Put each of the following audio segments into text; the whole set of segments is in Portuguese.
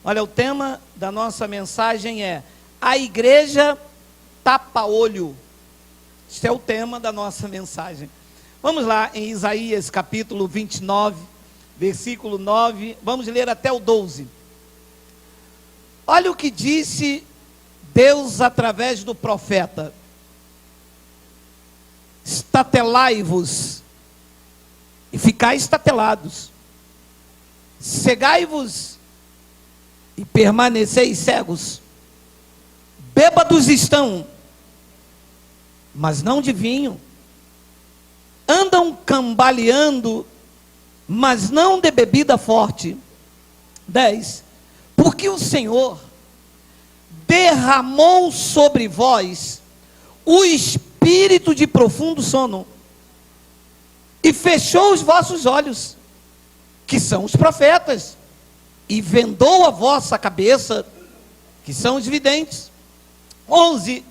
Olha, o tema da nossa mensagem é: a igreja tapa-olho. Este é o tema da nossa mensagem. Vamos lá em Isaías capítulo 29, versículo 9, vamos ler até o 12. Olha o que disse Deus através do profeta: estatelai-vos e ficai estatelados, cegai-vos e permaneceis cegos, bêbados estão, mas não de vinho, andam cambaleando, mas não de bebida forte. 10. Porque o Senhor derramou sobre vós o espírito de profundo sono, e fechou os vossos olhos, que são os profetas, e vendou a vossa cabeça, que são os videntes. 11.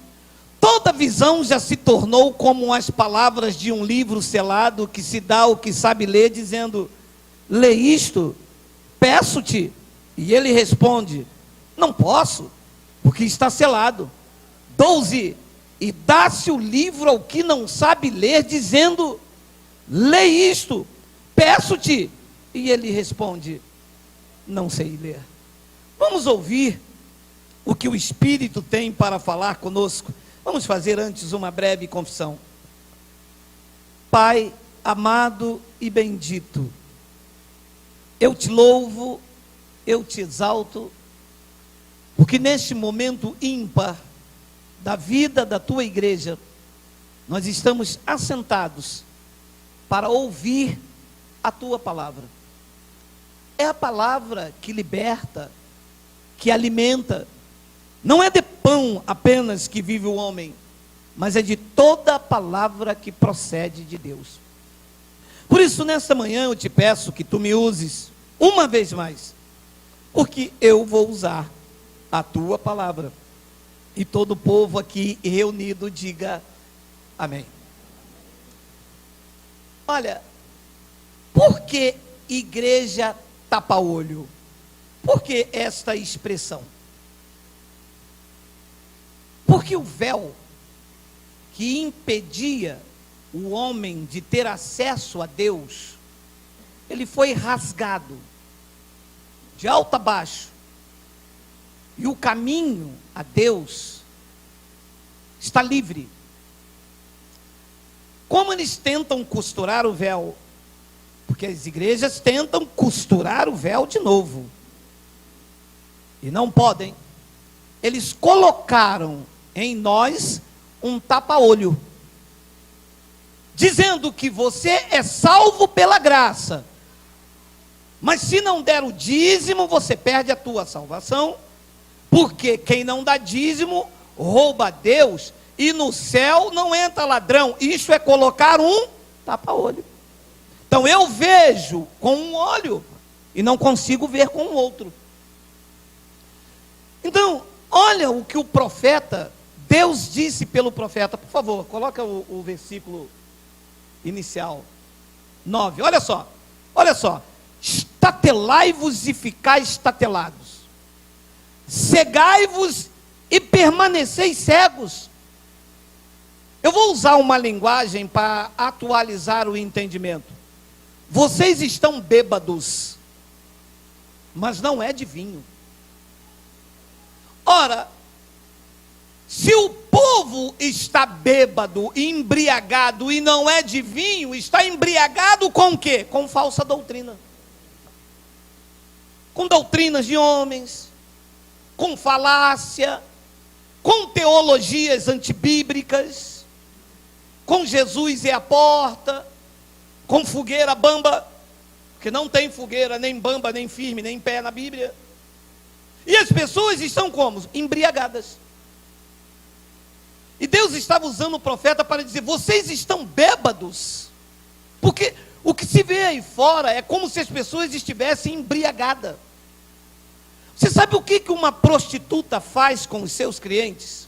Toda visão já se tornou como as palavras de um livro selado, que se dá ao que sabe ler, dizendo: lê isto, peço-te. E ele responde: não posso, porque está selado. 12. E dá-se o livro ao que não sabe ler, dizendo: lê isto, peço-te. E ele responde: não sei ler. Vamos ouvir o que o Espírito tem para falar conosco. Vamos fazer antes uma breve confissão. Pai amado e bendito, eu te louvo, eu te exalto, porque neste momento ímpar da vida da tua igreja, nós estamos assentados para ouvir a tua palavra. É a palavra que liberta, que alimenta. Não é de pão apenas que vive o homem, mas é de toda a palavra que procede de Deus. Por isso, nesta manhã eu te peço que tu me uses uma vez mais, porque eu vou usar a tua palavra. E todo o povo aqui reunido diga amém. Olha, por que igreja tapa-olho? Por que esta expressão? Porque o véu que impedia o homem de ter acesso a Deus, ele foi rasgado de alto a baixo, e o caminho a Deus está livre. Como eles tentam costurar o véu? Porque as igrejas tentam costurar o véu de novo, e não podem. Eles colocaram em nós um tapa-olho, dizendo que você é salvo pela graça, mas se não der o dízimo, você perde a tua salvação, porque quem não dá dízimo, rouba a Deus, e no céu não entra ladrão. Isso é colocar um tapa-olho. Então eu vejo com um olho, e não consigo ver com o outro. Então, olha o que o profeta, Deus disse pelo profeta. Por favor, coloca o versículo inicial, 9, olha só, estatelai-vos e ficai estatelados, cegai-vos e permaneceis cegos. Eu vou usar uma linguagem para atualizar o entendimento. Vocês estão bêbados, mas não é de vinho. Ora, se o povo está bêbado, embriagado, e não é de vinho, está embriagado com o quê? Com falsa doutrina. Com doutrinas de homens, com falácia, com teologias antibíblicas, com Jesus é a porta, com fogueira bamba, porque não tem fogueira, nem bamba, nem firme, nem pé na Bíblia. E as pessoas estão como? Embriagadas. E Deus estava usando o profeta para dizer: vocês estão bêbados, porque o que se vê aí fora é como se as pessoas estivessem embriagadas. Você sabe o que uma prostituta faz com os seus clientes?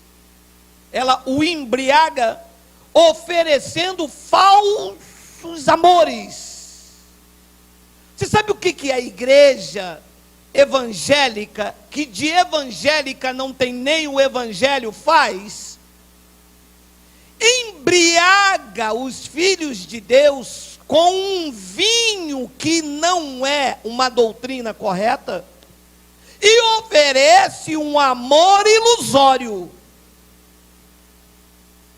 Ela o embriaga oferecendo falsos amores. Você sabe o que a igreja evangélica, que de evangélica não tem nem o evangelho faz, embriaga os filhos de Deus com um vinho que não é uma doutrina correta e oferece um amor ilusório.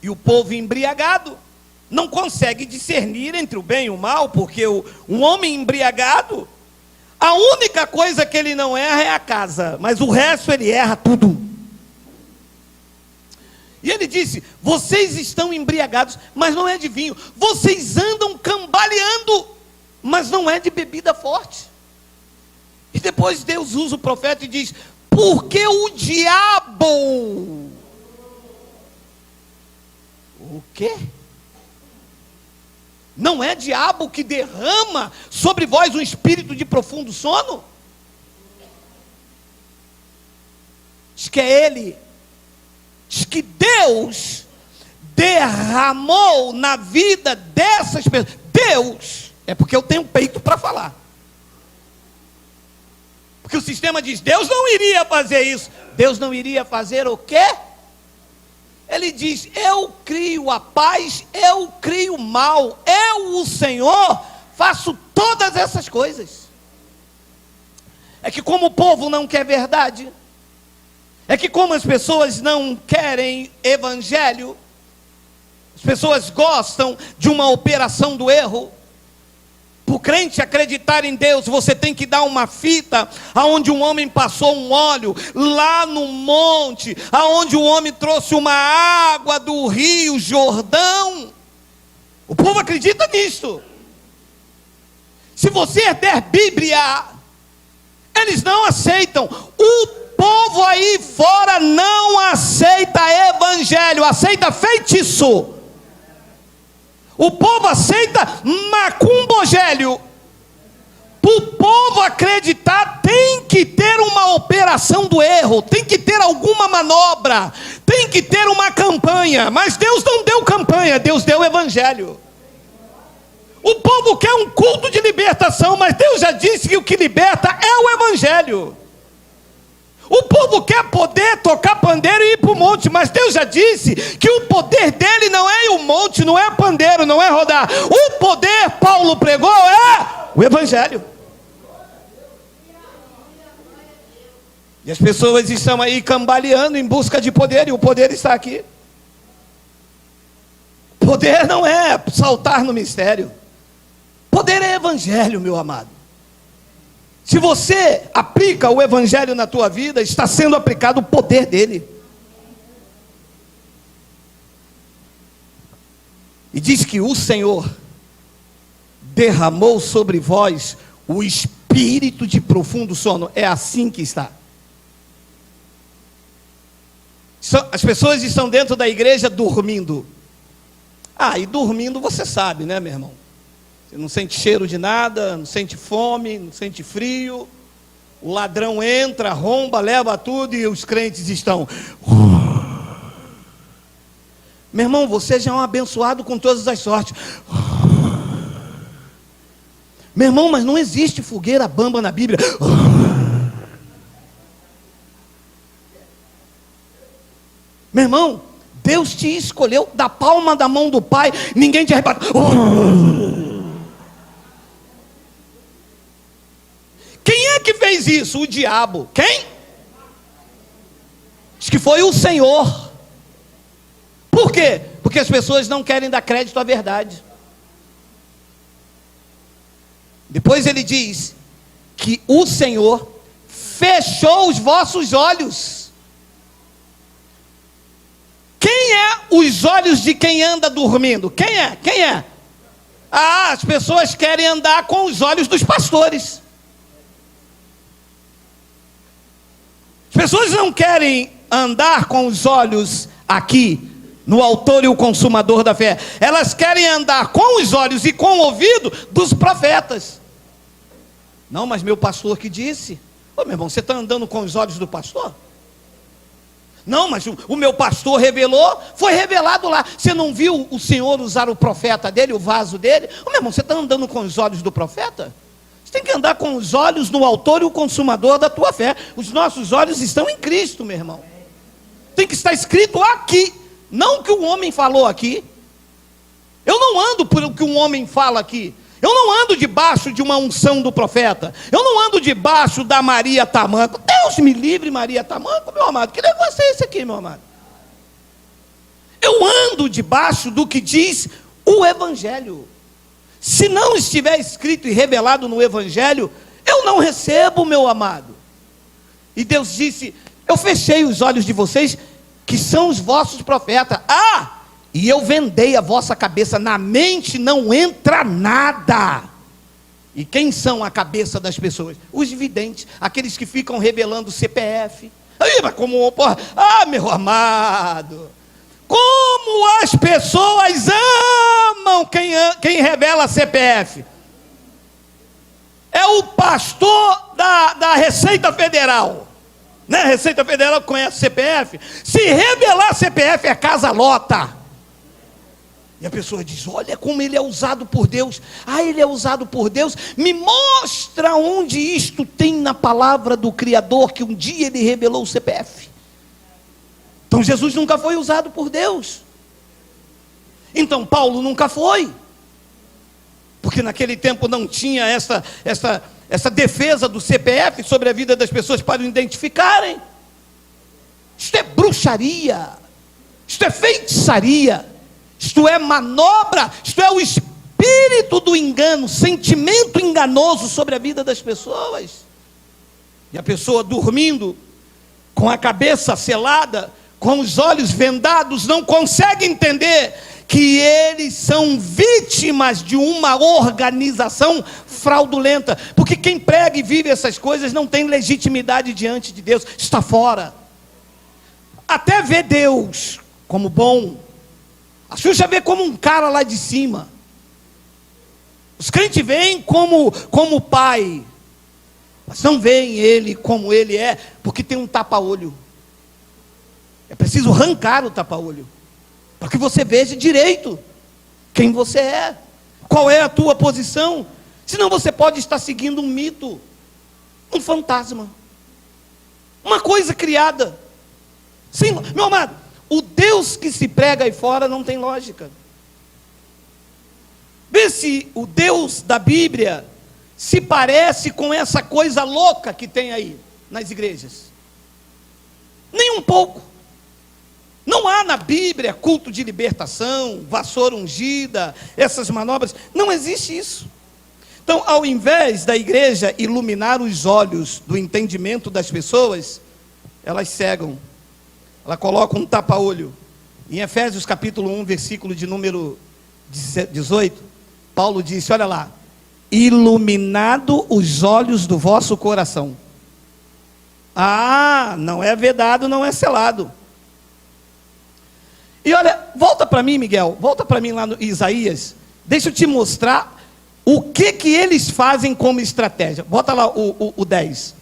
E o povo embriagado não consegue discernir entre o bem e o mal, porque um homem embriagado, a única coisa que ele não erra é a casa, mas o resto ele erra tudo. E ele disse: vocês estão embriagados, mas não é de vinho. Vocês andam cambaleando, mas não é de bebida forte. E depois Deus usa o profeta e diz: porque o diabo... O quê? Não é diabo que derrama sobre vós um espírito de profundo sono? Diz que é ele. Diz que Deus derramou na vida dessas pessoas. Deus, é porque eu tenho peito para falar. Porque o sistema diz: Deus não iria fazer isso. Deus não iria fazer o quê? Ele diz: eu crio a paz, eu crio o mal, eu, o Senhor, faço todas essas coisas. É que como o povo não quer verdade, é que como as pessoas não querem evangelho, as pessoas gostam de uma operação do erro. Para o crente acreditar em Deus, você tem que dar uma fita aonde um homem passou um óleo, lá no monte, aonde o homem trouxe uma água do rio Jordão. O povo acredita nisso. Se você der Bíblia, eles não aceitam. O povo aí fora não aceita evangelho, aceita feitiço. O povo aceita macumbogélio. Para o povo acreditar, tem que ter uma operação do erro, tem que ter alguma manobra, tem que ter uma campanha. Mas Deus não deu campanha, Deus deu evangelho. O povo quer um culto de libertação, mas Deus já disse que o que liberta é o evangelho. O povo quer poder tocar pandeiro e ir para o monte, mas Deus já disse que o poder dele não é ir o monte, não é pandeiro, não é rodar. O poder, Paulo pregou, é o evangelho. E as pessoas estão aí cambaleando em busca de poder, e o poder está aqui. Poder não é saltar no mistério. Poder é evangelho, meu amado. Se você aplica o evangelho na tua vida, está sendo aplicado o poder dele. E diz que o Senhor derramou sobre vós o espírito de profundo sono. É assim que está. As pessoas estão dentro da igreja dormindo. E dormindo você sabe, né, meu irmão? Você não sente cheiro de nada, não sente fome, não sente frio. O ladrão entra, arromba, leva tudo e os crentes estão... Meu irmão, você já é um abençoado com todas as sortes. Meu irmão, mas não existe fogueira bamba na Bíblia. Meu irmão, Deus te escolheu da palma da mão do Pai, ninguém te arrebata. Quem é que fez isso? O diabo. Quem? Diz que foi o Senhor. Por quê? Porque as pessoas não querem dar crédito à verdade. Depois ele diz que o Senhor fechou os vossos olhos. Quem é os olhos de quem anda dormindo? Quem é? Quem é? As pessoas querem andar com os olhos dos pastores. As pessoas não querem andar com os olhos aqui, no autor e o consumador da fé. Elas querem andar com os olhos e com o ouvido dos profetas. Não, mas meu pastor que disse. Meu irmão, você está andando com os olhos do pastor? Não, mas o meu pastor revelou, foi revelado lá. Você não viu o Senhor usar o profeta dele, o vaso dele? Meu irmão, você está andando com os olhos do profeta? Você tem que andar com os olhos no autor e o consumador da tua fé. Os nossos olhos estão em Cristo, meu irmão. Tem que estar escrito aqui, não o que o homem falou aqui. Eu não ando por o que um homem fala aqui. Eu não ando debaixo de uma unção do profeta. Eu não ando debaixo da Maria Tamanco. Deus me livre, Maria Tamanco, meu amado. Que negócio é esse aqui, meu amado? Eu ando debaixo do que diz o Evangelho. Se não estiver escrito e revelado no Evangelho, eu não recebo, meu amado. E Deus disse: eu fechei os olhos de vocês, que são os vossos profetas. E eu vendei a vossa cabeça, na mente não entra nada. E quem são a cabeça das pessoas? Os videntes, aqueles que ficam revelando CPF. Mas como, porra, meu amado, como as pessoas amam quem revela CPF. É o pastor da Receita Federal, né? Receita Federal conhece CPF. Se revelar CPF é casa lota. E a pessoa diz: olha como ele é usado por Deus. Ele é usado por Deus. Me mostra onde isto tem na palavra do Criador, que um dia ele revelou o CPF. Então Jesus nunca foi usado por Deus. Então Paulo nunca foi. Porque naquele tempo não tinha essa defesa do CPF sobre a vida das pessoas para o identificarem. Isto é bruxaria. Isto é feitiçaria. Isto é manobra, isto é o espírito do engano, sentimento enganoso sobre a vida das pessoas. E a pessoa dormindo, com a cabeça selada, com os olhos vendados, não consegue entender que eles são vítimas de uma organização fraudulenta. Porque quem prega e vive essas coisas não tem legitimidade diante de Deus, está fora. Até vê Deus como bom. A Xuxa vê como um cara lá de cima. Os crentes veem como pai, mas não veem ele como ele é, porque tem um tapa-olho. É preciso arrancar o tapa-olho, para que você veja direito quem você é, qual é a tua posição. Senão você pode estar seguindo um mito, um fantasma, uma coisa criada. Sim, meu amado, o Deus que se prega aí fora não tem lógica. Vê se o Deus da Bíblia se parece com essa coisa louca que tem aí nas igrejas. Nem um pouco. Não há na Bíblia culto de libertação, vassoura ungida, essas manobras. Não existe isso. Então, ao invés da igreja iluminar os olhos do entendimento das pessoas, elas cegam. Ela coloca um tapa-olho. Em Efésios capítulo 1, versículo de número 18, Paulo disse, olha lá: iluminado os olhos do vosso coração. Não é vedado, não é selado. E olha, volta para mim, Miguel, volta para mim lá no Isaías, deixa eu te mostrar o que eles fazem como estratégia. Bota lá o 10.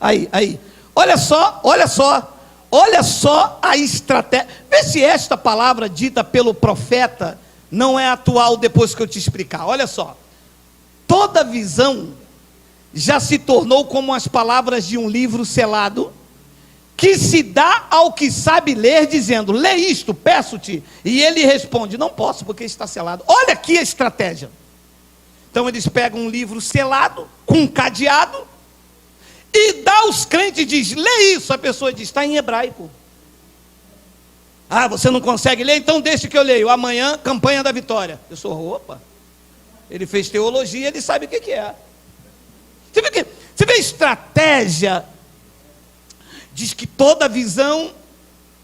Aí. Olha só a estratégia. Vê se esta palavra dita pelo profeta não é atual depois que eu te explicar. Olha só. Toda visão já se tornou como as palavras de um livro selado, que se dá ao que sabe ler, dizendo: lê isto, peço-te. E ele responde: não posso, porque está selado. Olha aqui a estratégia. Então eles pegam um livro selado, com um cadeado, e dá aos crentes e diz: lê isso. A pessoa diz: está em hebraico. Você não consegue ler? Então deixa que eu leio. Amanhã, campanha da vitória. Eu sou, opa, ele fez teologia, ele sabe o que é. Você vê a estratégia? Diz que toda visão,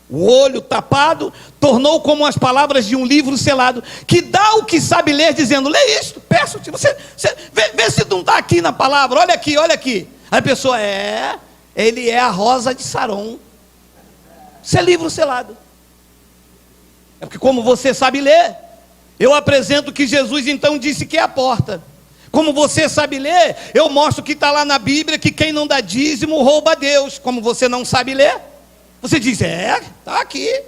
o olho tapado, tornou como as palavras de um livro selado, que dá o que sabe ler, dizendo: lê isto, peço-te. Vê se não está aqui na palavra. Olha aqui. Aí a pessoa: ele é a rosa de Saron. Isso é livro selado. É porque, como você sabe ler, eu apresento que Jesus então disse que é a porta. Como você sabe ler, eu mostro que está lá na Bíblia que quem não dá dízimo rouba a Deus. Como você não sabe ler, você diz: está aqui.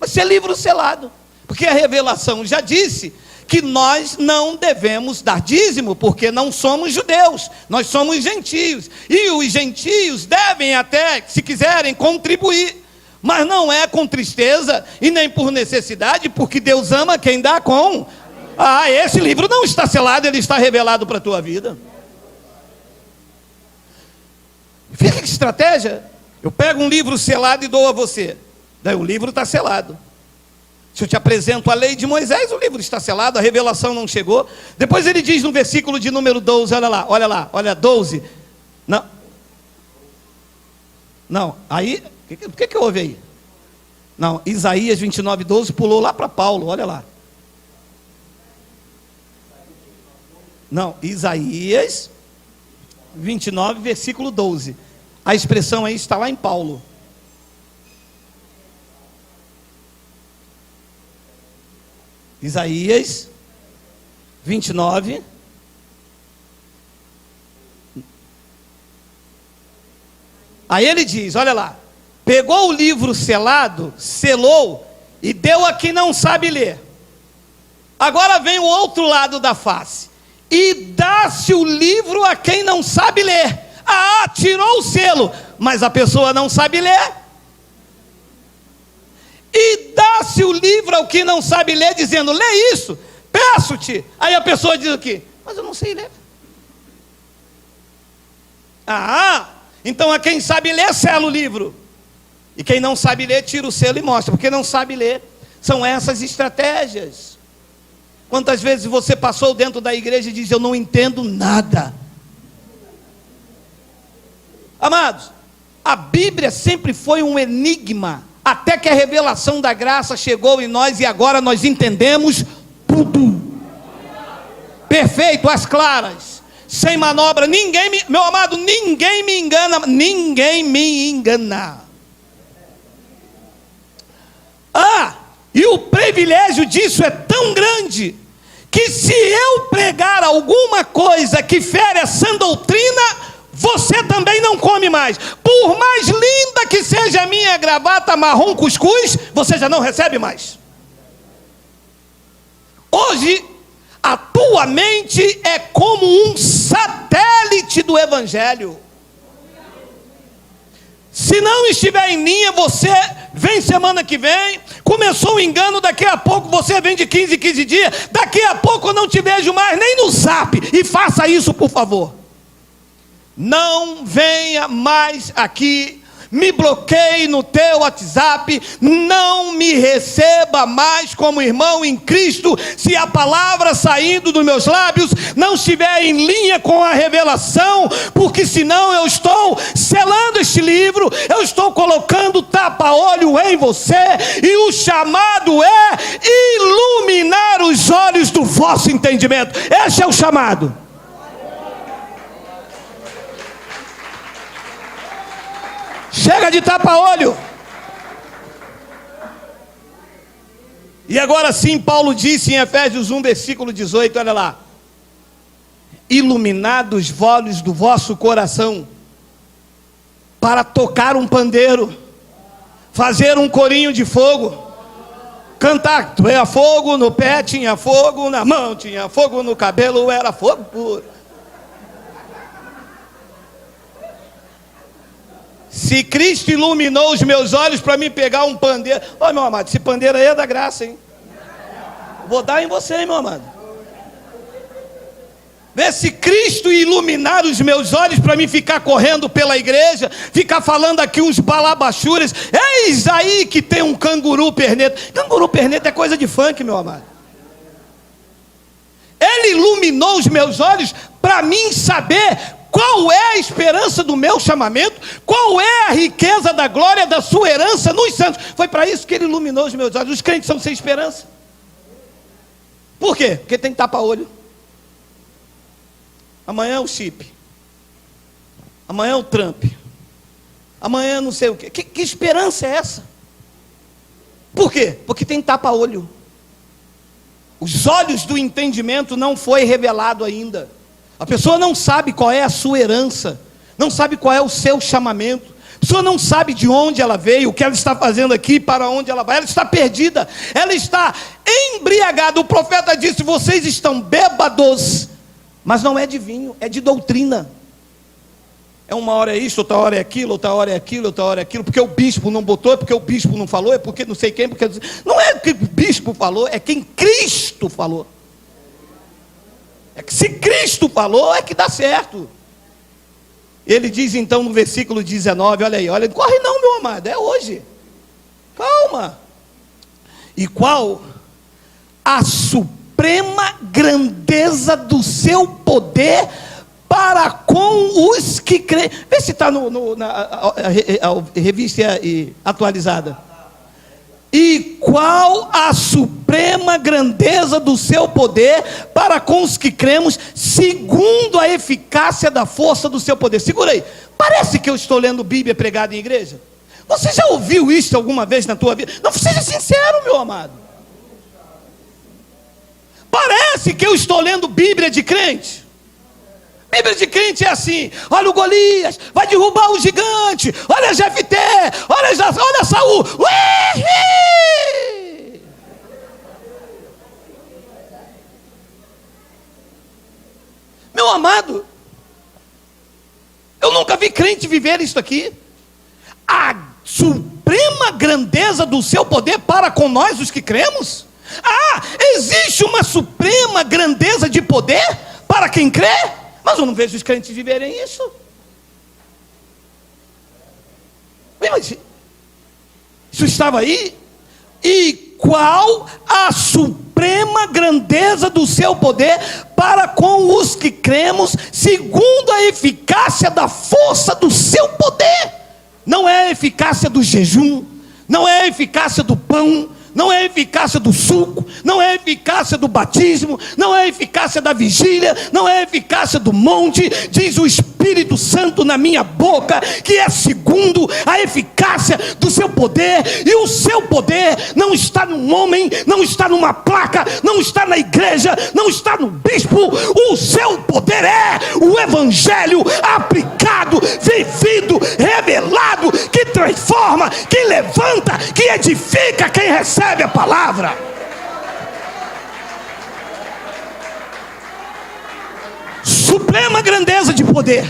Mas isso é livro selado. Porque a revelação já disse que nós não devemos dar dízimo, porque não somos judeus, nós somos gentios, e os gentios devem até, se quiserem, contribuir, mas não é com tristeza e nem por necessidade, porque Deus ama quem dá com. Esse livro não está selado, ele está revelado para a tua vida. Fica que estratégia. Eu pego um livro selado e dou a você, daí o livro está selado. Se eu te apresento a lei de Moisés, o livro está selado, a revelação não chegou. Depois ele diz no versículo de número 12, olha 12. Não, aí, o que houve aí? Não, Isaías 29, 12 pulou lá para Paulo, olha lá. Não, Isaías 29, versículo 12. A expressão aí está lá em Paulo. Isaías 29. Aí ele diz, olha lá. Pegou o livro selado, selou e deu a quem não sabe ler. Agora vem o outro lado da face. E dá-se o livro a quem não sabe ler. Tirou o selo, mas a pessoa não sabe ler. E dá-se o livro ao que não sabe ler, dizendo, lê isso, peço-te. Aí a pessoa diz o quê? Mas eu não sei ler. Então a quem sabe ler, sela o livro. E quem não sabe ler, tira o selo e mostra, porque não sabe ler. São essas estratégias. Quantas vezes você passou dentro da igreja e diz, eu não entendo nada. Amados, a Bíblia sempre foi um enigma, até que a revelação da graça chegou em nós e agora nós entendemos tudo. Perfeito, às claras, sem manobra, meu amado, ninguém me engana. E o privilégio disso é tão grande, que se eu pregar alguma coisa que fere a sã doutrina, você também não come mais. Por mais linda que seja a minha gravata marrom cuscuz, você já não recebe mais. Hoje, a tua mente é como um satélite do Evangelho. Se não estiver em linha, você vem semana que vem, começou o engano, daqui a pouco você vem de 15 em 15 dias, daqui a pouco eu não te vejo mais nem no Zap, e faça isso por favor. Não venha mais aqui, me bloqueie no teu WhatsApp, não me receba mais como irmão em Cristo, se a palavra saindo dos meus lábios não estiver em linha com a revelação, porque senão eu estou selando este livro, eu estou colocando tapa-olho em você, e o chamado é iluminar os olhos do vosso entendimento. Esse é o chamado. Chega de tapa-olho. E agora sim, Paulo disse em Efésios 1, versículo 18, olha lá. Iluminados os olhos do vosso coração, para tocar um pandeiro, fazer um corinho de fogo, cantar, tu é fogo no pé, tinha fogo na mão, tinha fogo no cabelo, era fogo puro. Se Cristo iluminou os meus olhos para me pegar um pandeiro, meu amado, esse pandeiro aí é da graça, hein? Vou dar em você, hein, meu amado. Vê se Cristo iluminar os meus olhos para mim ficar correndo pela igreja, ficar falando aqui uns balabachures. Eis aí que tem um canguru perneta. Canguru perneta é coisa de funk, meu amado. Ele iluminou os meus olhos para mim saber qual é a esperança do meu chamamento, qual é a riqueza da glória da sua herança nos santos. Foi para isso que ele iluminou os meus olhos. Os crentes são sem esperança. Por quê? Porque tem tapa-olho. Amanhã é o chip, amanhã é o Trump, amanhã não sei o quê. Que esperança é essa? Por quê? Porque tem tapa-olho. Os olhos do entendimento não foi revelado ainda. A pessoa não sabe qual é a sua herança, não sabe qual é o seu chamamento, A pessoa não sabe de onde ela veio, o que ela está fazendo aqui, para onde ela vai. Ela está perdida, ela está embriagada. O profeta disse: vocês estão bêbados, mas não é de vinho, é de doutrina. É uma hora é isso, outra hora é aquilo, outra hora é aquilo, outra hora é aquilo, porque o bispo não botou, é porque o bispo não falou, é porque não sei quem, porque... Não é o que o bispo falou, é quem Cristo falou. É que se Cristo falou, é que dá certo. Ele diz então no versículo 19, olha aí, olha, não corre não, meu amado, é hoje. Calma. E qual a suprema grandeza do seu poder para com os que creem. Vê se está na revista atualizada. E qual a suprema grandeza do seu poder para com os que cremos, segundo a eficácia da força do seu poder. Segura aí. Parece que eu estou lendo Bíblia pregada em igreja. Você já ouviu isso alguma vez na tua vida? Não, seja sincero, meu amado. Parece que eu estou lendo Bíblia de crente. Bíblia de crente é assim: olha o Golias, vai derrubar o gigante. Olha Jefté, olha Saul. Meu amado, eu nunca vi crente viver isso aqui. A suprema grandeza do seu poder para com nós os que cremos. Existe uma suprema grandeza de poder para quem crê. Mas eu não vejo os crentes viverem isso. Mas isso estava aí. E qual a suprema grandeza do seu poder para com os que cremos, segundo a eficácia da força do seu poder. Não é a eficácia do jejum, não é a eficácia do pão, não é a eficácia do suco, não é a eficácia do batismo, não é a eficácia da vigília, não é a eficácia do monte. Diz o Espírito Santo na minha boca que é segundo a eficácia do seu poder. E o seu poder não está num homem, não está numa placa, não está na igreja, não está no bispo. O seu poder é o evangelho aplicado, vivido, revelado, que transforma, que levanta, que edifica quem recebe a palavra. Suprema grandeza de poder.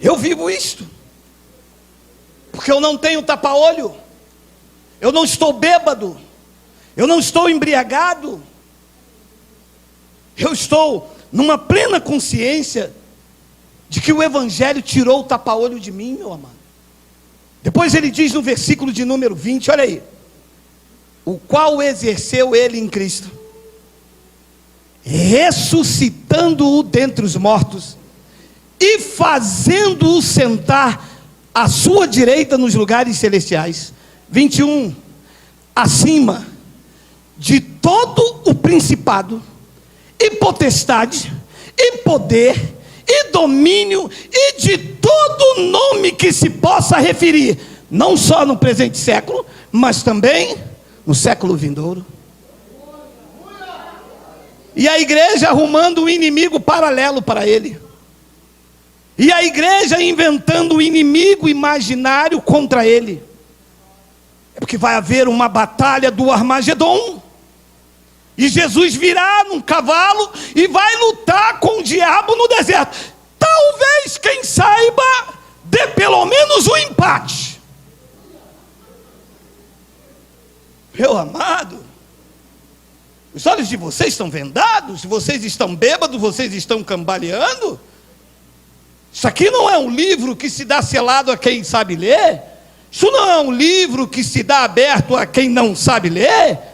Eu vivo isto, porque eu não tenho tapa-olho, eu não estou bêbado, eu não estou embriagado, eu estou numa plena consciência de que o evangelho tirou o tapa-olho de mim, meu amado. Depois ele diz no versículo de número 20, olha aí: o qual exerceu ele em Cristo, ressuscitando-o dentre os mortos, e fazendo-o sentar à sua direita nos lugares celestiais. 21, acima de todo o principado, e potestade, e poder, e domínio, e de todo nome que se possa referir, não só no presente século, mas também no século vindouro. E a igreja arrumando um inimigo paralelo para ele, e a igreja inventando um inimigo imaginário contra ele. É porque vai haver uma batalha do Armagedon, e Jesus virá num cavalo e vai lutar com o diabo no deserto. Talvez, quem saiba, dê pelo menos um empate. Meu amado, os olhos de vocês estão vendados, vocês estão bêbados, vocês estão cambaleando. Isso aqui não é um livro que se dá selado a quem sabe ler. Isso não é um livro que se dá aberto a quem não sabe ler.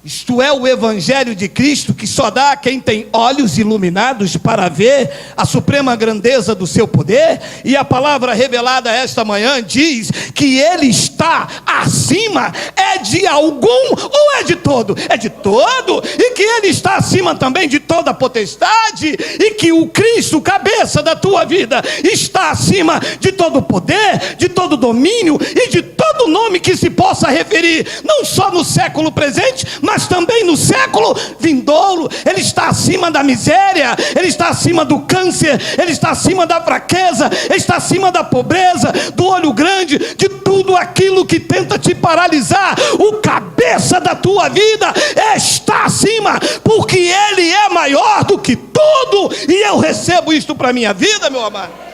Isto é o evangelho de Cristo, que só dá a quem tem olhos iluminados para ver a suprema grandeza do seu poder. E a palavra revelada esta manhã diz que ele está acima. É de algum ou é de todo? É de todo. E que ele está acima também de toda potestade, e que o Cristo, cabeça da tua vida, está acima de todo poder, de todo domínio e de todo todo nome que se possa referir, não só no século presente, mas também no século vindouro. Ele está acima da miséria, ele está acima do câncer, ele está acima da fraqueza, ele está acima da pobreza, do olho grande, de tudo aquilo que tenta te paralisar. O cabeça da tua vida está acima, porque ele é maior do que tudo, e eu recebo isto para a minha vida, meu amado.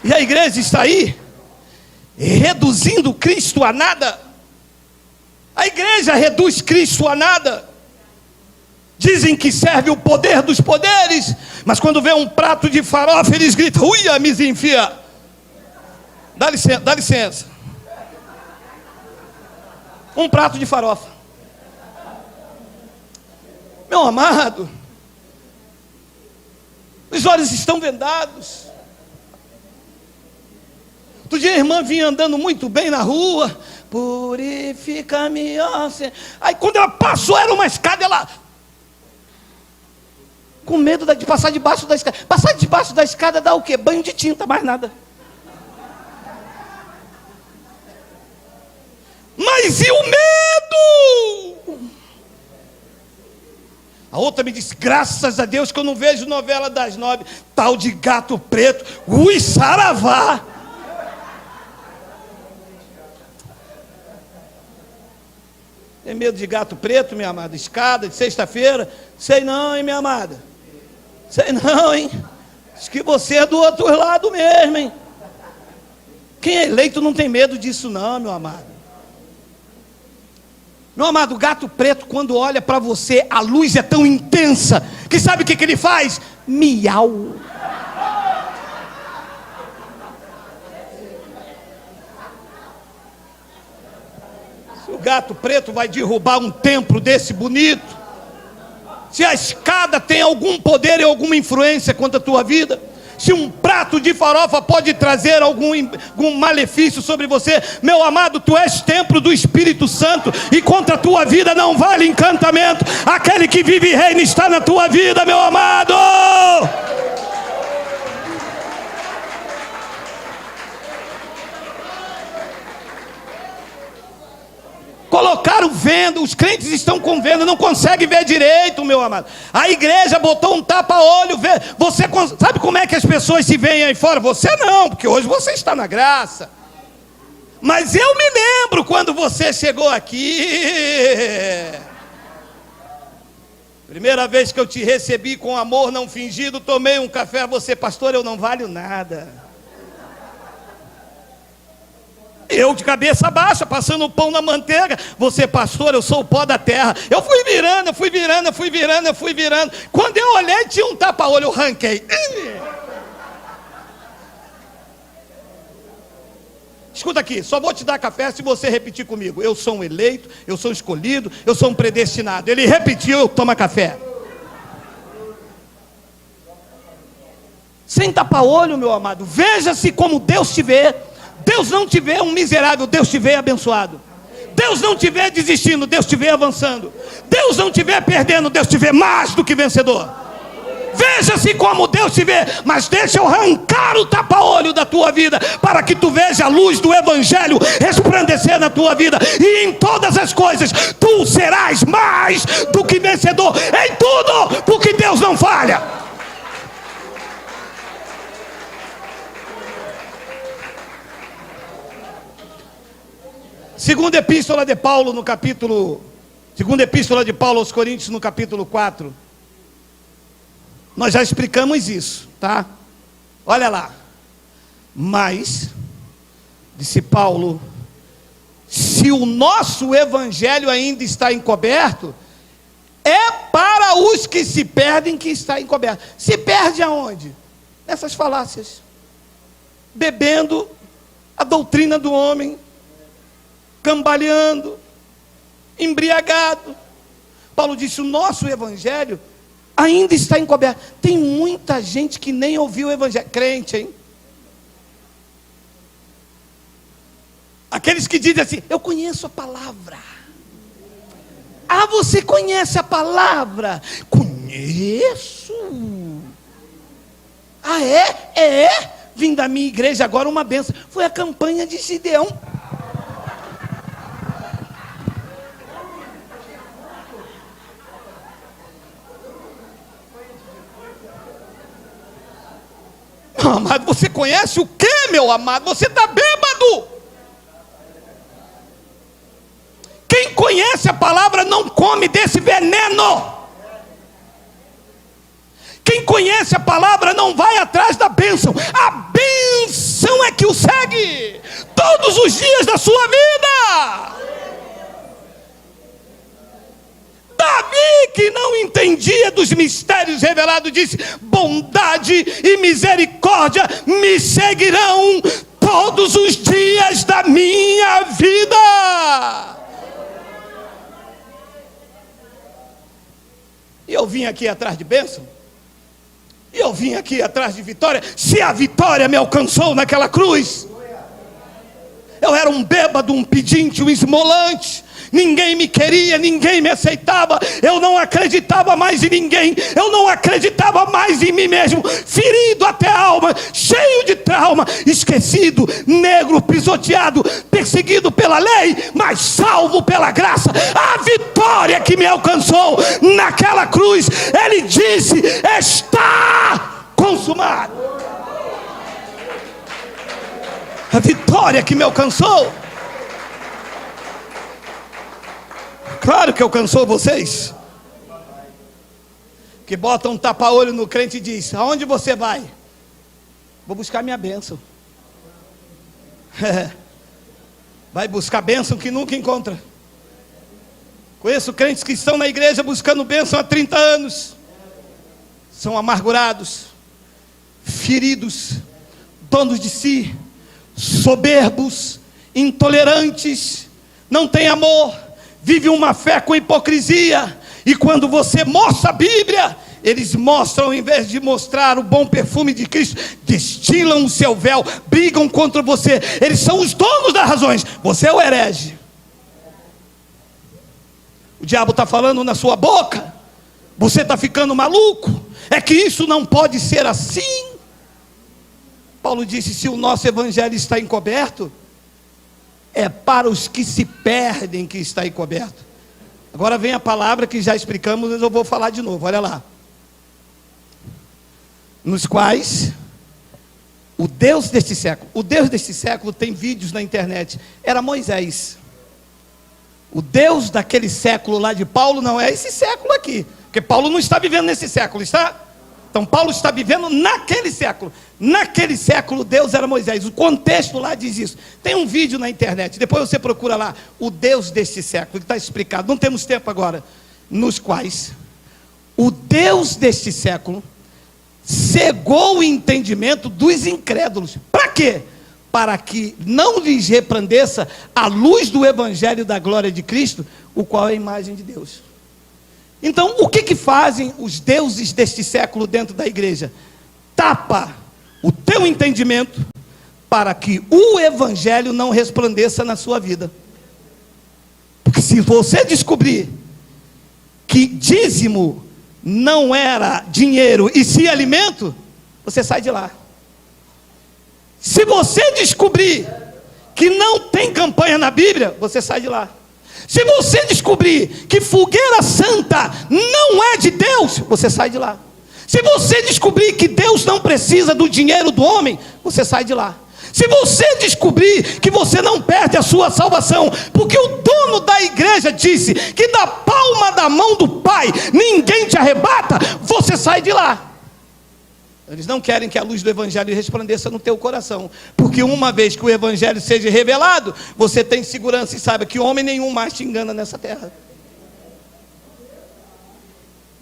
E a igreja está aí, reduzindo Cristo a nada. A igreja reduz Cristo a nada. Dizem que serve o poder dos poderes, mas quando vê um prato de farofa, eles gritam: uia, me enfia. Dá licença, dá licença. Um prato de farofa. Meu amado, os olhos estão vendados. Outro dia a irmã vinha andando muito bem na rua. Purifica-me, ó Senhor. Aí quando ela passou, era uma escada, ela... com medo de passar debaixo da escada. Passar debaixo da escada dá o quê? Banho de tinta, mais nada. Mas e o medo? A outra me disse: graças a Deus que eu não vejo novela das 9, tal de gato preto, ui, saravá. Tem medo de gato preto, minha amada? Escada de sexta-feira? Sei não, hein, minha amada? Sei não, hein? Acho que você é do outro lado mesmo, hein? Quem é eleito não tem medo disso não, meu amado. Meu amado, o gato preto, quando olha para você, a luz é tão intensa, que sabe o que ele faz? Miau. Se o gato preto vai derrubar um templo desse bonito, se a escada tem algum poder e alguma influência contra a tua vida, se um prato de farofa pode trazer algum malefício sobre você, meu amado, tu és templo do Espírito Santo, e contra a tua vida não vale encantamento. Aquele que vive e reina está na tua vida, meu amado. Colocaram venda, os crentes estão com venda, não conseguem ver direito, meu amado. A igreja botou um tapa-olho, você sabe como é que as pessoas se veem aí fora? Você não, porque hoje você está na graça. Mas eu me lembro quando você chegou aqui. Primeira vez que eu te recebi com amor não fingido, tomei um café, você: pastor, eu não valho nada. Eu de cabeça baixa, passando o pão na manteiga. Você: pastor, eu sou o pó da terra. Eu fui virando. Quando eu olhei, tinha um tapa-olho, eu ranquei. Escuta aqui, só vou te dar café se você repetir comigo: eu sou um eleito, eu sou escolhido, eu sou um predestinado. Ele repetiu, eu tomo café. Sem tapa-olho, meu amado. Veja-se como Deus te vê. Deus não te vê um miserável, Deus te vê abençoado. Deus não te vê desistindo, Deus te vê avançando. Deus não te vê perdendo, Deus te vê mais do que vencedor. Veja-se como Deus te vê, mas deixa eu arrancar o tapa-olho da tua vida, para que tu veja a luz do Evangelho resplandecer na tua vida, e em todas as coisas tu serás mais do que vencedor, em tudo, porque Deus não falha. Segunda epístola de Paulo no capítulo... Segunda epístola de Paulo aos Coríntios no capítulo 4. Nós já explicamos isso, tá? Olha lá. Mas, disse Paulo, se o nosso evangelho ainda está encoberto, é para os que se perdem que está encoberto. Se perde aonde? Nessas falácias. Bebendo a doutrina do homem, cambaleando, embriagado. Paulo disse: o nosso evangelho ainda está encoberto. Tem muita gente que nem ouviu o evangelho. Crente, hein? Aqueles que dizem assim: eu conheço a palavra. Ah, você conhece a palavra? Conheço. Ah, é? Vim da minha igreja agora uma bênção. Foi a campanha de Gideão. Amado, você conhece o que, meu amado? Você está bêbado. Quem conhece a palavra não come desse veneno. Quem conhece a palavra não vai atrás da bênção. A bênção é que o segue todos os dias da sua vida. Davi, que não entendia dos mistérios revelados, disse: bondade e misericórdia me seguirão todos os dias da minha vida. E eu vim aqui atrás de bênção. E eu vim aqui atrás de vitória. Se a vitória me alcançou naquela cruz, eu era um bêbado, um pedinte, um esmolante. Ninguém me queria, ninguém me aceitava. Eu não acreditava mais em ninguém. Eu não acreditava mais em mim mesmo. Ferido até a alma, cheio de trauma, esquecido, negro, pisoteado, perseguido pela lei, mas salvo pela graça. A vitória que me alcançou naquela cruz, ele disse: está consumado. A vitória que me alcançou. Claro que alcançou vocês, que botam um tapa-olho no crente e diz: aonde você vai? Vou buscar minha bênção. Vai buscar bênção que nunca encontra. Conheço crentes que estão na igreja buscando bênção há 30 anos. São amargurados, feridos, donos de si, soberbos, intolerantes, não têm amor, vive uma fé com hipocrisia. E quando você mostra a Bíblia, eles mostram, ao invés de mostrar o bom perfume de Cristo, destilam o seu véu, brigam contra você. Eles são os donos das razões. Você é o herege. O diabo está falando na sua boca. Você está ficando maluco. É que isso não pode ser assim. Paulo disse: se o nosso evangelho está encoberto, é para os que se perdem que está encoberto. Agora vem a palavra que já explicamos, mas eu vou falar de novo, olha lá. Nos quais o Deus deste século tem vídeos na internet, era Moisés. O Deus daquele século lá de Paulo não é esse século aqui, porque Paulo não está vivendo nesse século, está? Então Paulo está vivendo naquele século. Naquele século Deus era Moisés. O contexto lá diz isso. Tem um vídeo na internet, depois você procura lá, o Deus deste século, que está explicado, não temos tempo agora. Nos quais o Deus deste século cegou o entendimento dos incrédulos. Para quê? Para que não lhes resplandeça a luz do evangelho da glória de Cristo, o qual é a imagem de Deus. Então, o que fazem os deuses deste século dentro da igreja? Tapa o teu entendimento para que o evangelho não resplandeça na sua vida. Porque se você descobrir que dízimo não era dinheiro e sim alimento, você sai de lá. Se você descobrir que não tem campanha na Bíblia, você sai de lá. Se você descobrir que fogueira santa não é de Deus, você sai de lá. Se você descobrir que Deus não precisa do dinheiro do homem, você sai de lá. Se você descobrir que você não perde a sua salvação, porque o dono da igreja disse que da palma da mão do Pai ninguém te arrebata, você sai de lá. Eles não querem que a luz do evangelho resplandeça no teu coração, porque uma vez que o evangelho seja revelado, você tem segurança e saiba que homem nenhum mais te engana nessa terra.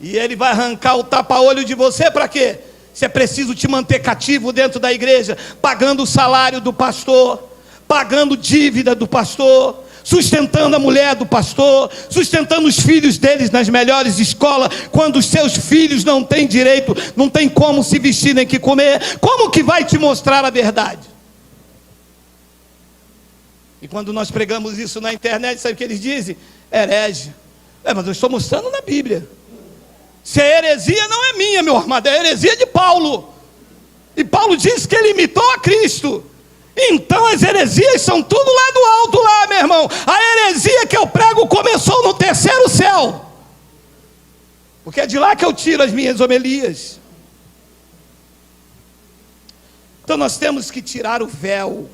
E ele vai arrancar o tapa-olho de você para quê? Se é preciso te manter cativo dentro da igreja, pagando o salário do pastor, pagando dívida do pastor, sustentando a mulher do pastor, sustentando os filhos deles nas melhores escolas, quando os seus filhos não têm direito, não tem como se vestir nem que comer, como que vai te mostrar a verdade? E quando nós pregamos isso na internet, sabe o que eles dizem? Herege. Mas eu estou mostrando na Bíblia. Se a heresia não é minha, meu amado, é a heresia de Paulo. E Paulo diz que ele imitou a Cristo. Então as heresias são tudo lá do alto lá, meu irmão. A heresia que eu prego começou no terceiro céu. Porque é de lá que eu tiro as minhas homilias. Então nós temos que tirar o véu.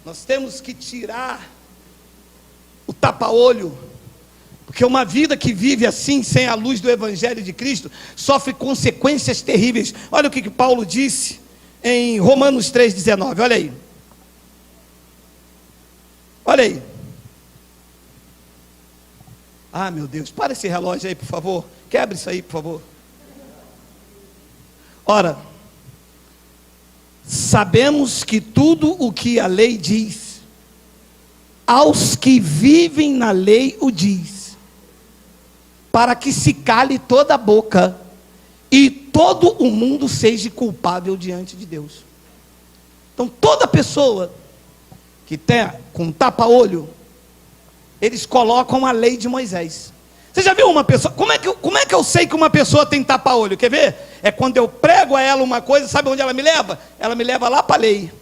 Nós temos que tirar o tapa-olho. Porque uma vida que vive assim, sem a luz do Evangelho de Cristo, sofre consequências terríveis. Olha o que Paulo disse em Romanos 3,19, olha aí. Olha aí. Ah, meu Deus, para esse relógio aí, por favor. Quebre isso aí, por favor. Ora, sabemos que tudo o que a lei diz, aos que vivem na lei o diz, para que se cale toda a boca e todo o mundo seja culpável diante de Deus. Então toda pessoa que tem com tapa-olho, eles colocam a lei de Moisés. Você já viu uma pessoa, como é que eu sei que uma pessoa tem tapa-olho? Quer ver? É quando eu prego a ela uma coisa, sabe onde ela me leva? Ela me leva lá para a lei.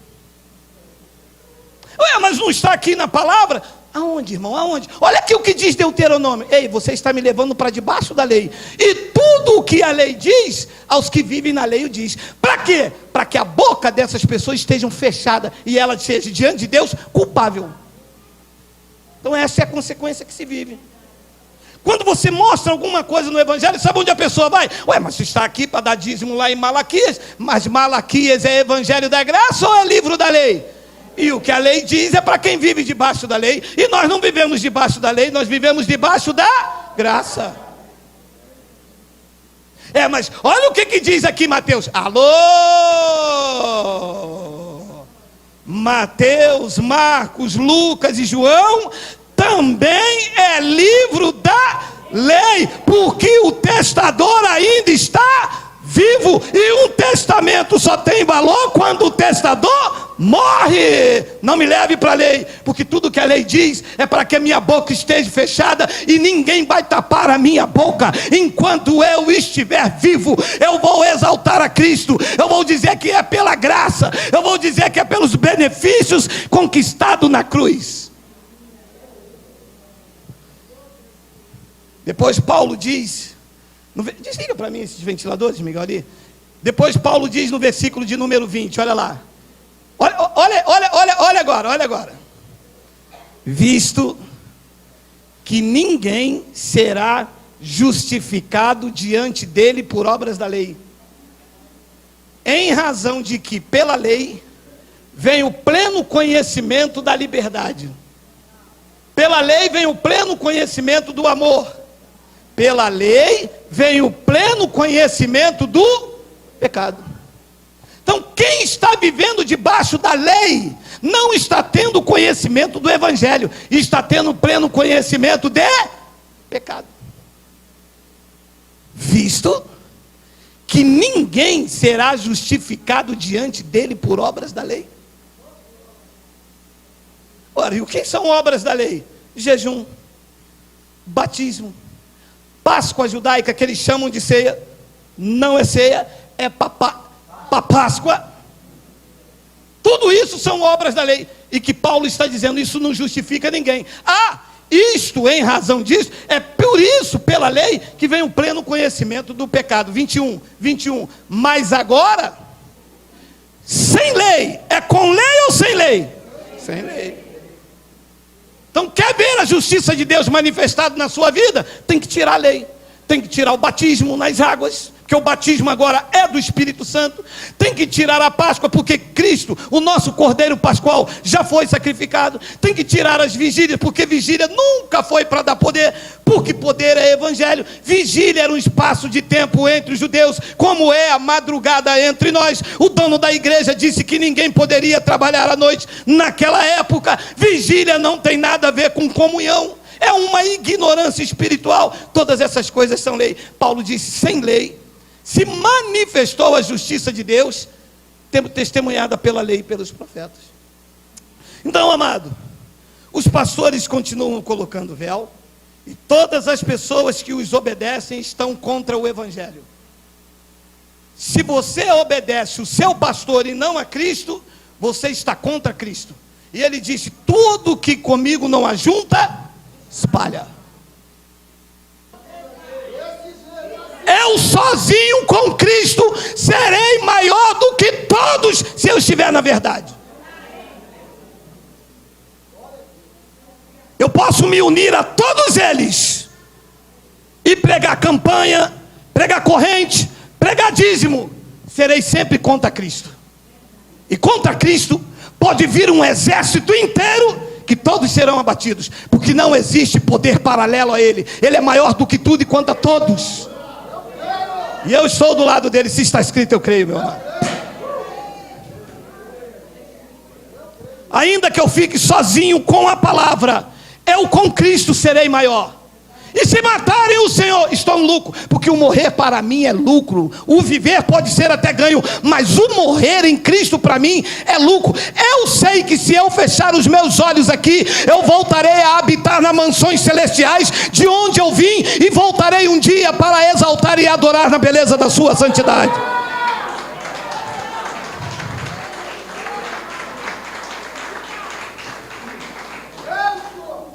Ué, mas não está aqui na palavra? Aonde, irmão? Aonde? Olha aqui o que diz Deuteronômio. Ei, você está me levando para debaixo da lei. E tudo o que a lei diz, aos que vivem na lei o diz. Para quê? Para que a boca dessas pessoas esteja fechada e ela seja diante de Deus culpável. Então essa é a consequência que se vive. Quando você mostra alguma coisa no Evangelho, sabe onde a pessoa vai? Ué, mas você está aqui para dar dízimo lá em Malaquias, mas Malaquias é Evangelho da graça ou é livro da lei? E o que a lei diz é para quem vive debaixo da lei. E nós não vivemos debaixo da lei, nós vivemos debaixo da graça. É, mas olha o que diz aqui Mateus. Alô! Mateus, Marcos, Lucas e João também é livro da lei, porque o testador ainda está vivo, e um testamento só tem valor quando o testador morre. Não me leve para a lei, porque tudo que a lei diz é para que a minha boca esteja fechada, e ninguém vai tapar a minha boca. Enquanto eu estiver vivo, eu vou exaltar a Cristo, eu vou dizer que é pela graça, eu vou dizer que é pelos benefícios conquistados na cruz. Depois Paulo diz, desliga para mim esses ventiladores, Miguel, ali. Depois Paulo diz no versículo de número 20, olha lá. Olha agora. Visto que ninguém será justificado diante dele por obras da lei, em razão de que pela lei vem o pleno conhecimento da liberdade. Pela lei vem o pleno conhecimento do amor. Pela lei vem o pleno conhecimento do pecado. Então quem está vivendo debaixo da lei não está tendo conhecimento do Evangelho, está tendo pleno conhecimento de pecado. Visto que ninguém será justificado diante dele por obras da lei. Ora, e o que são obras da lei? Jejum, batismo, Páscoa judaica, que eles chamam de ceia, não é ceia, é Páscoa. Tudo isso são obras da lei. E que Paulo está dizendo, isso não justifica ninguém. Isto em razão disso, é por isso, pela lei, que vem o pleno conhecimento do pecado. 21. Mas agora, sem lei, é com lei ou sem lei? Sem lei. Então quer ver a justiça de Deus manifestada na sua vida? Tem que tirar a lei, tem que tirar o batismo nas águas, porque o batismo agora é do Espírito Santo. Tem que tirar a Páscoa, porque Cristo, o nosso Cordeiro Pascual, já foi sacrificado. Tem que tirar as vigílias, porque vigília nunca foi para dar poder, porque poder é evangelho. Vigília era um espaço de tempo entre os judeus, como é a madrugada entre nós. O dono da igreja disse que ninguém poderia trabalhar à noite naquela época. Vigília não tem nada a ver com comunhão, é uma ignorância espiritual. Todas essas coisas são lei. Paulo disse, sem lei se manifestou a justiça de Deus, testemunhada pela lei e pelos profetas. Então, amado, os pastores continuam colocando véu, e todas as pessoas que os obedecem estão contra o Evangelho. Se você obedece o seu pastor e não a Cristo, você está contra Cristo. E ele disse: tudo que comigo não ajunta, espalha. Eu sozinho com Cristo serei maior do que todos, se eu estiver na verdade. Eu posso me unir a todos eles e pregar campanha, pregar corrente, pregar dízimo. Serei sempre contra Cristo. E contra Cristo pode vir um exército inteiro, que todos serão abatidos, porque não existe poder paralelo a Ele. Ele é maior do que tudo e contra todos. E eu estou do lado dele. Se está escrito, eu creio, meu amado. Ainda que eu fique sozinho com a palavra, eu com Cristo serei maior. E se matarem o Senhor, estou em lucro, porque o morrer para mim é lucro. O viver pode ser até ganho, mas o morrer em Cristo para mim é lucro. Eu sei que se eu fechar os meus olhos aqui, eu voltarei a habitar nas mansões celestiais, de onde eu vim, e voltarei um dia para exaltar e adorar na beleza da sua santidade.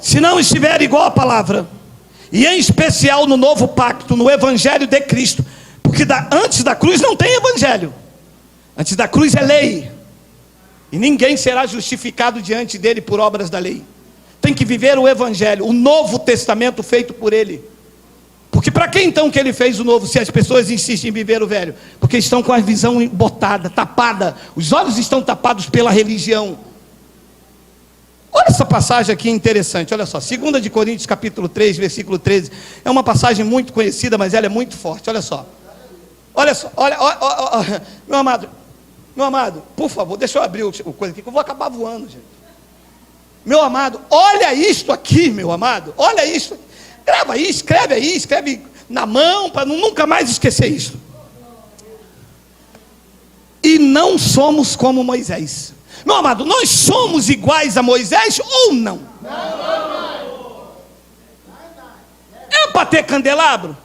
Se não estiver igual a palavra, e em especial no novo pacto, no evangelho de Cristo, porque antes da cruz não tem evangelho, antes da cruz é lei, e ninguém será justificado diante dele por obras da lei. Tem que viver o evangelho, o novo testamento feito por ele. Porque para que então que ele fez o novo, se as pessoas insistem em viver o velho? Porque estão com a visão botada, tapada, os olhos estão tapados pela religião. Olha essa passagem aqui interessante, olha só, 2 de Coríntios capítulo 3, versículo 13, é uma passagem muito conhecida, mas ela é muito forte, olha só, olha, meu amado, por favor, deixa eu abrir o coisa aqui, que eu vou acabar voando, gente. Meu amado, olha isto aqui, meu amado, olha isso, grava aí, escreve na mão, para nunca mais esquecer isso. E não somos como Moisés. Meu amado, nós somos iguais a Moisés ou não? É para ter candelabro?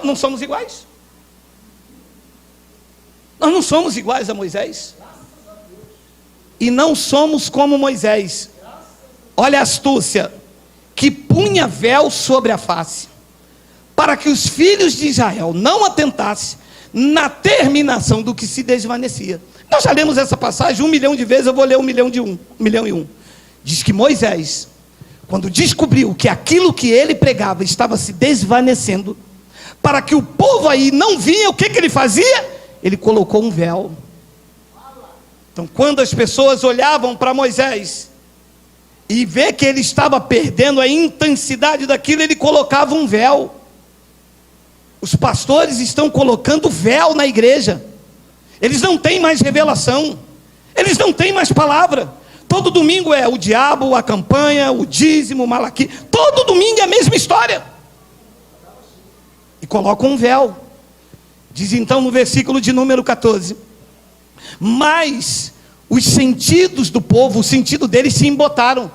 Não somos iguais. Nós não somos iguais a Moisés. E não somos como Moisés. Olha a astúcia. Que punha véu sobre a face, para que os filhos de Israel não atentassem na terminação do que se desvanecia. Nós já lemos essa passagem 1 milhão de vezes, eu vou ler 1 milhão e um. Diz que Moisés, quando descobriu que aquilo que ele pregava estava se desvanecendo, para que o povo aí não vinha, o que ele fazia? Ele colocou um véu. Então quando as pessoas olhavam para Moisés e vê que ele estava perdendo a intensidade daquilo, ele colocava um véu. Os pastores estão colocando véu na igreja. Eles não têm mais revelação, eles não têm mais palavra. Todo domingo é o diabo, a campanha, o dízimo, o Malaquias. Todo domingo é a mesma história. E colocam um véu. Diz então no versículo de número 14: mas os sentidos do povo, o sentido deles se embotaram,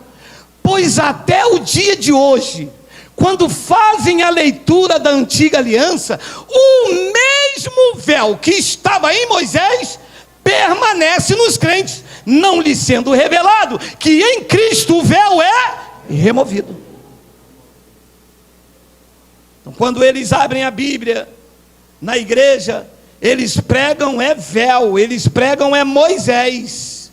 pois até o dia de hoje, quando fazem a leitura da antiga aliança, o mesmo véu que estava em Moisés permanece nos crentes, não lhe sendo revelado que em Cristo o véu é removido. Então, quando eles abrem a Bíblia na igreja, eles pregam é véu, eles pregam é Moisés,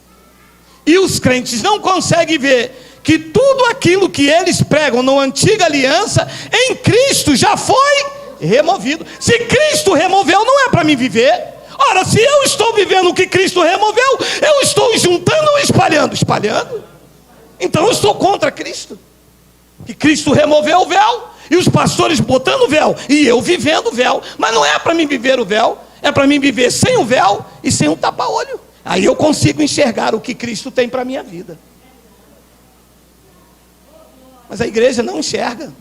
e os crentes não conseguem ver que tudo aquilo que eles pregam na antiga aliança, em Cristo já foi removido. Se Cristo removeu, não é para mim viver. Ora, se eu estou vivendo o que Cristo removeu, eu estou juntando ou espalhando? Espalhando. Então eu estou contra Cristo. Que Cristo removeu o véu, e os pastores botando o véu, e eu vivendo o véu. Mas não é para mim viver o véu, é para mim viver sem o véu e sem um tapa-olho. Aí eu consigo enxergar o que Cristo tem para a minha vida. Mas a igreja não enxerga.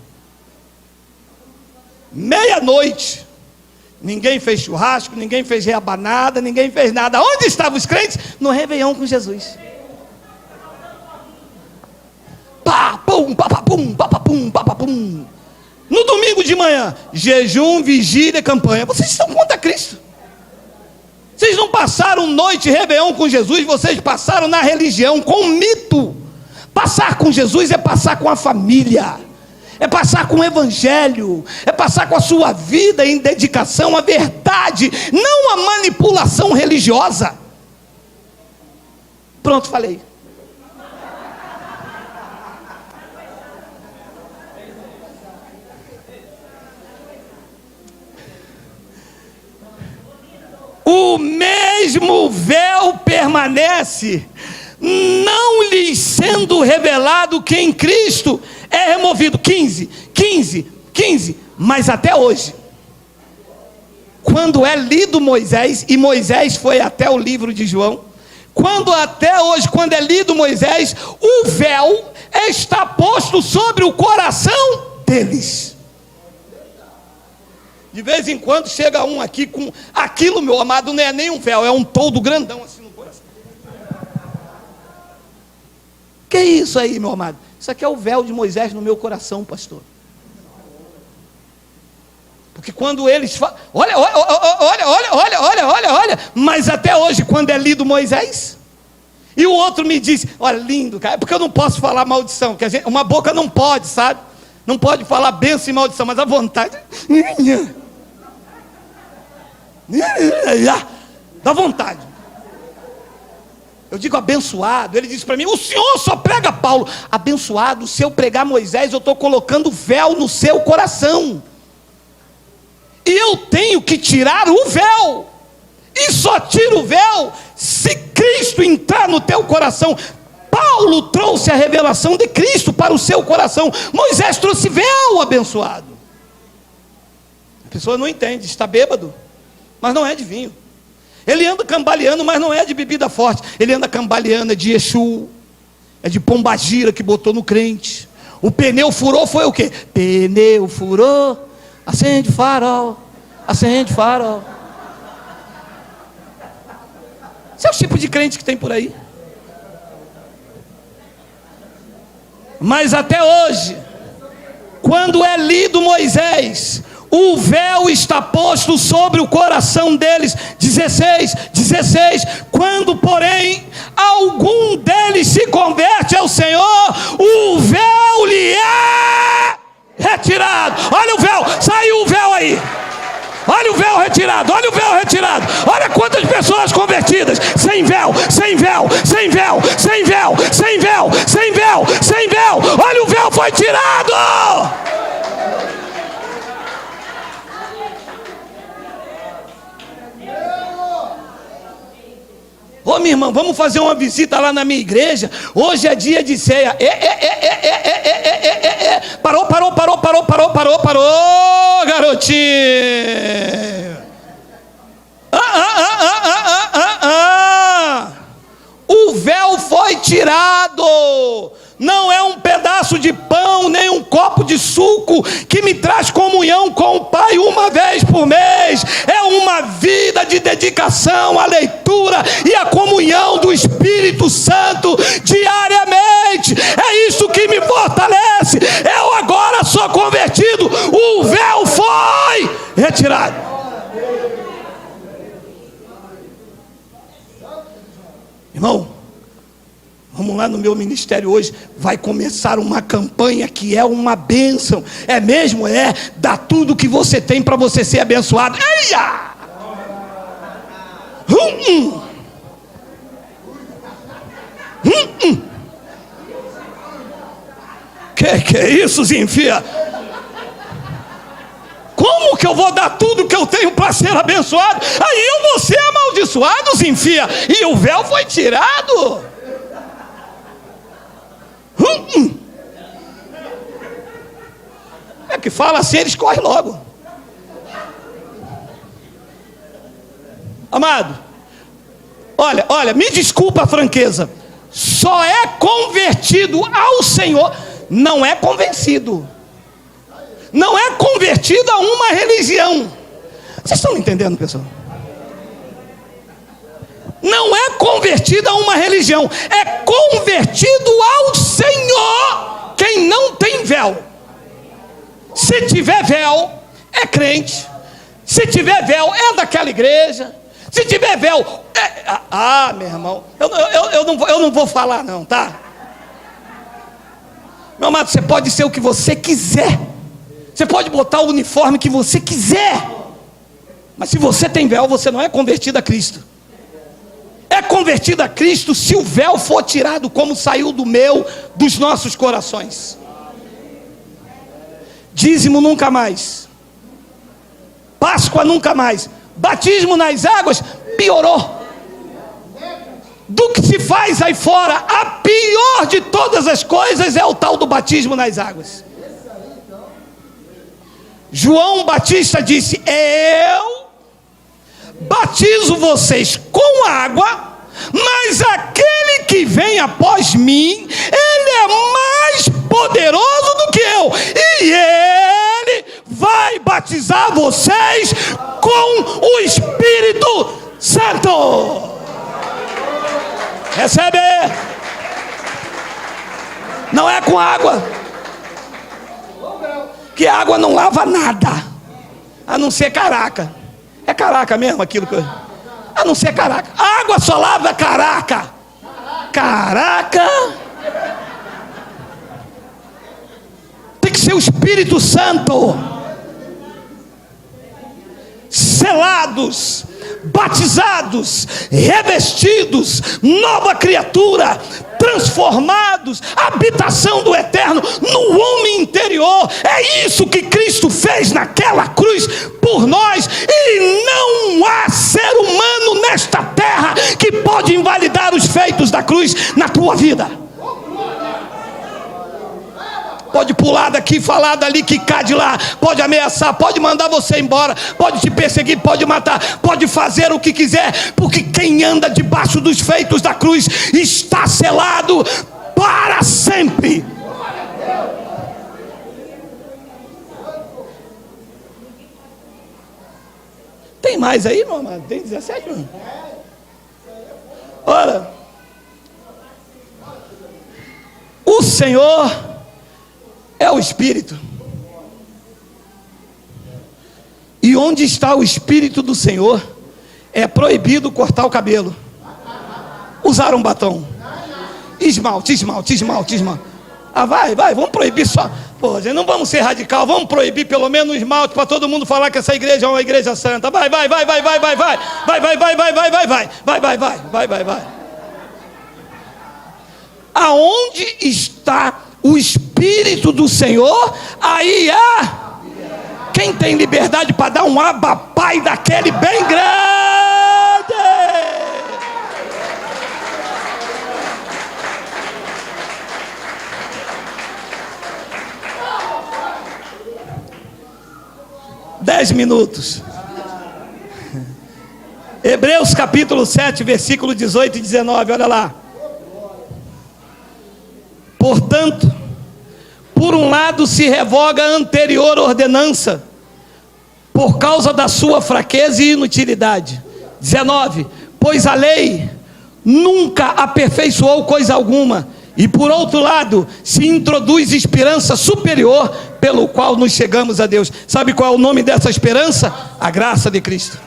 Meia-noite, ninguém fez churrasco, ninguém fez reabanada, ninguém fez nada. Onde estavam os crentes? No Réveillon com Jesus. Pá, pum, pá, pá, pum, pá, pá, pum, pá, pá, pum. No domingo de manhã, jejum, vigília, campanha. Vocês estão contra Cristo. passaram noite Réveillon com Jesus, vocês passaram na religião, com mito. Passar com Jesus é passar com a família, é passar com o evangelho, é passar com a sua vida em dedicação à verdade, não à manipulação religiosa. Pronto, falei. O mesmo véu permanece, não lhes sendo revelado que em Cristo é removido. 15, mas até hoje, quando é lido Moisés, e Moisés foi até o livro de João, quando é lido Moisés, o véu está posto sobre o coração deles. De vez em quando chega um aqui com aquilo, meu amado, não é nem um véu, é um toldo grandão assim no coração. Que isso aí, meu amado? Isso aqui é o véu de Moisés no meu coração, pastor. Porque quando eles falam, olha, mas até hoje, quando é lido Moisés, e o outro me diz, olha, lindo, cara, porque eu não posso falar maldição, que uma boca não pode, sabe? Não pode falar bênção e maldição, mas a vontade, dá vontade. Eu digo abençoado, ele disse para mim, o senhor só prega Paulo. Abençoado, se eu pregar Moisés, eu estou colocando véu no seu coração. E eu tenho que tirar o véu. E só tiro o véu se Cristo entrar no teu coração. Paulo trouxe a revelação de Cristo para o seu coração. Moisés trouxe véu, abençoado. A pessoa não entende, está bêbado, mas não é de vinho. Ele anda cambaleando, mas não é de bebida forte. Ele anda cambaleando, é de Exu, é de pombagira que botou no crente. O pneu furou, foi o quê? Pneu furou, acende farol, acende farol. Esse é o tipo de crente que tem por aí. Mas até hoje, quando é lido Moisés, o véu está posto sobre o coração deles. 16, quando porém algum deles se converte ao Senhor, o véu lhe é retirado. Olha o véu, saiu o véu aí. Olha o véu retirado, olha o véu retirado. Olha quantas pessoas convertidas. Sem véu, sem véu, sem véu, sem véu, sem véu, sem véu, sem véu. Olha o véu foi tirado. Ô minha irmã, vamos fazer uma visita lá na minha igreja. Hoje é dia de ceia. Parou, garotinho. O véu foi tirado. Não é um pedaço de pão, nem um copo de suco que me traz comunhão com o Pai uma vez por mês. É uma vida de dedicação à leitura e à comunhão do Espírito Santo diariamente. É isso que me fortalece. Eu agora sou convertido. O véu foi retirado. Irmão, vamos lá no meu ministério hoje, vai começar uma campanha que é uma bênção. É mesmo? É. Dá tudo que você tem para você ser abençoado. Eia! Que é isso, Zinfia? Como que eu vou dar tudo que eu tenho para ser abençoado? Aí eu vou ser amaldiçoado, Zinfia. E o véu foi tirado. É que fala assim, eles correm logo. Amado, olha, me desculpa a franqueza. Só é convertido ao Senhor, não é convencido. Não é convertido a uma religião. Vocês estão entendendo, pessoal? Não é convertido a uma religião, é convertido ao Senhor. Quem não tem véu, se tiver véu, é crente. Se tiver véu, é daquela igreja. Se tiver véu, meu irmão, eu não vou falar não, tá? Meu amado, você pode ser o que você quiser, você pode botar o uniforme que você quiser, mas se você tem véu, você não é convertido a Cristo. É convertido a Cristo se o véu for tirado, como saiu dos nossos corações. Dízimo nunca mais, Páscoa nunca mais, batismo nas águas piorou. Do que se faz aí fora, a pior de todas as coisas é o tal do batismo nas águas. João Batista disse: eu batizo vocês com água, mas aquele que vem após mim, ele é mais poderoso do que eu, e ele vai batizar vocês com o Espírito Santo. Recebe. Não é com água, que a água não lava nada, a não ser caraca. É caraca mesmo aquilo que a não ser caraca. A água só lava caraca. Caraca. Tem que ser o Espírito Santo. Selados, batizados, revestidos, nova criatura, transformados, habitação do eterno no homem interior. É isso que Cristo fez naquela cruz por nós, e não há ser humano nesta terra que pode invalidar os feitos da cruz na tua vida. Pode pular daqui, falar dali, quicar de lá, pode ameaçar, pode mandar você embora, pode te perseguir, pode matar, pode fazer o que quiser, porque quem anda debaixo dos feitos da cruz está selado para sempre. Tem mais aí, meu amado? Tem 17, mano? Ora, o Senhor é o Espírito, e onde está o Espírito do Senhor, é proibido cortar o cabelo, usar um batom, esmalte. Vai, vamos proibir só. Pô, gente, não vamos ser radical, vamos proibir pelo menos o esmalte, para todo mundo falar que essa igreja é uma igreja santa. Vai. Aonde está o Espírito do Senhor, aí quem tem liberdade para dar um abapai daquele bem grande. 10 minutos. Hebreus capítulo 7, versículo 18 e 19, olha lá. Portanto, por um lado se revoga a anterior ordenança, por causa da sua fraqueza e inutilidade. 19, pois a lei nunca aperfeiçoou coisa alguma, e por outro lado se introduz esperança superior, pelo qual nos chegamos a Deus. Sabe qual é o nome dessa esperança? A graça de Cristo.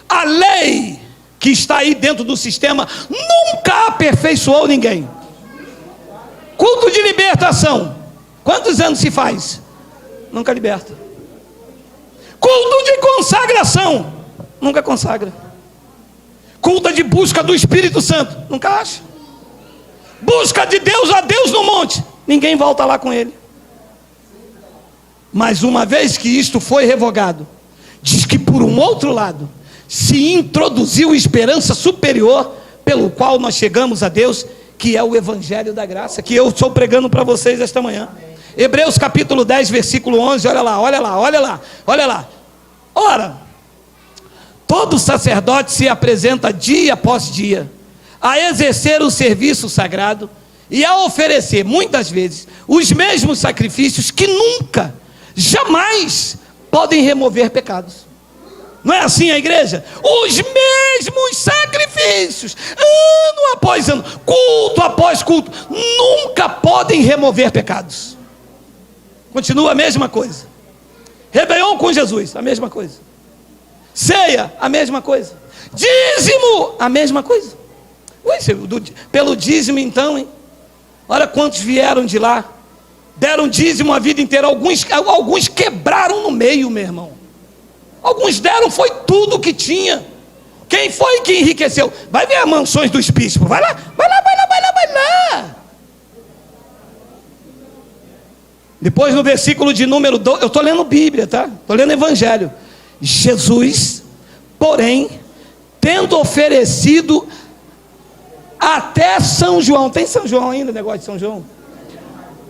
A lei que está aí dentro do sistema nunca aperfeiçoou ninguém. Culto de libertação, quantos anos se faz? Nunca liberta. Culto de consagração, nunca consagra. Culto de busca do Espírito Santo, nunca acha. Busca de Deus a Deus no monte, ninguém volta lá com ele. Mas uma vez que isto foi revogado, diz que por um outro lado se introduziu esperança superior, pelo qual nós chegamos a Deus, que é o Evangelho da Graça, que eu estou pregando para vocês esta manhã. Hebreus capítulo 10, versículo 11, olha lá. Ora, todo sacerdote se apresenta dia após dia, a exercer o serviço sagrado, e a oferecer, muitas vezes, os mesmos sacrifícios que nunca, jamais podem remover pecados. Não é assim a igreja? Os mesmos sacrifícios, ano após ano, culto após culto, nunca podem remover pecados. Continua a mesma coisa. Réveillon com Jesus, a mesma coisa. Ceia, a mesma coisa. Dízimo, a mesma coisa. Ui, pelo dízimo então, hein? Olha quantos vieram de lá. Deram dízimo a vida inteira. Alguns quebraram no meio, meu irmão. Alguns deram, foi tudo que tinha. Quem foi que enriqueceu? Vai ver as mansões dos bispos. Vai lá. Depois no versículo de número 12, eu estou lendo Bíblia, tá? Estou lendo Evangelho. Jesus, porém, tendo oferecido até São João. Tem São João ainda, negócio de São João?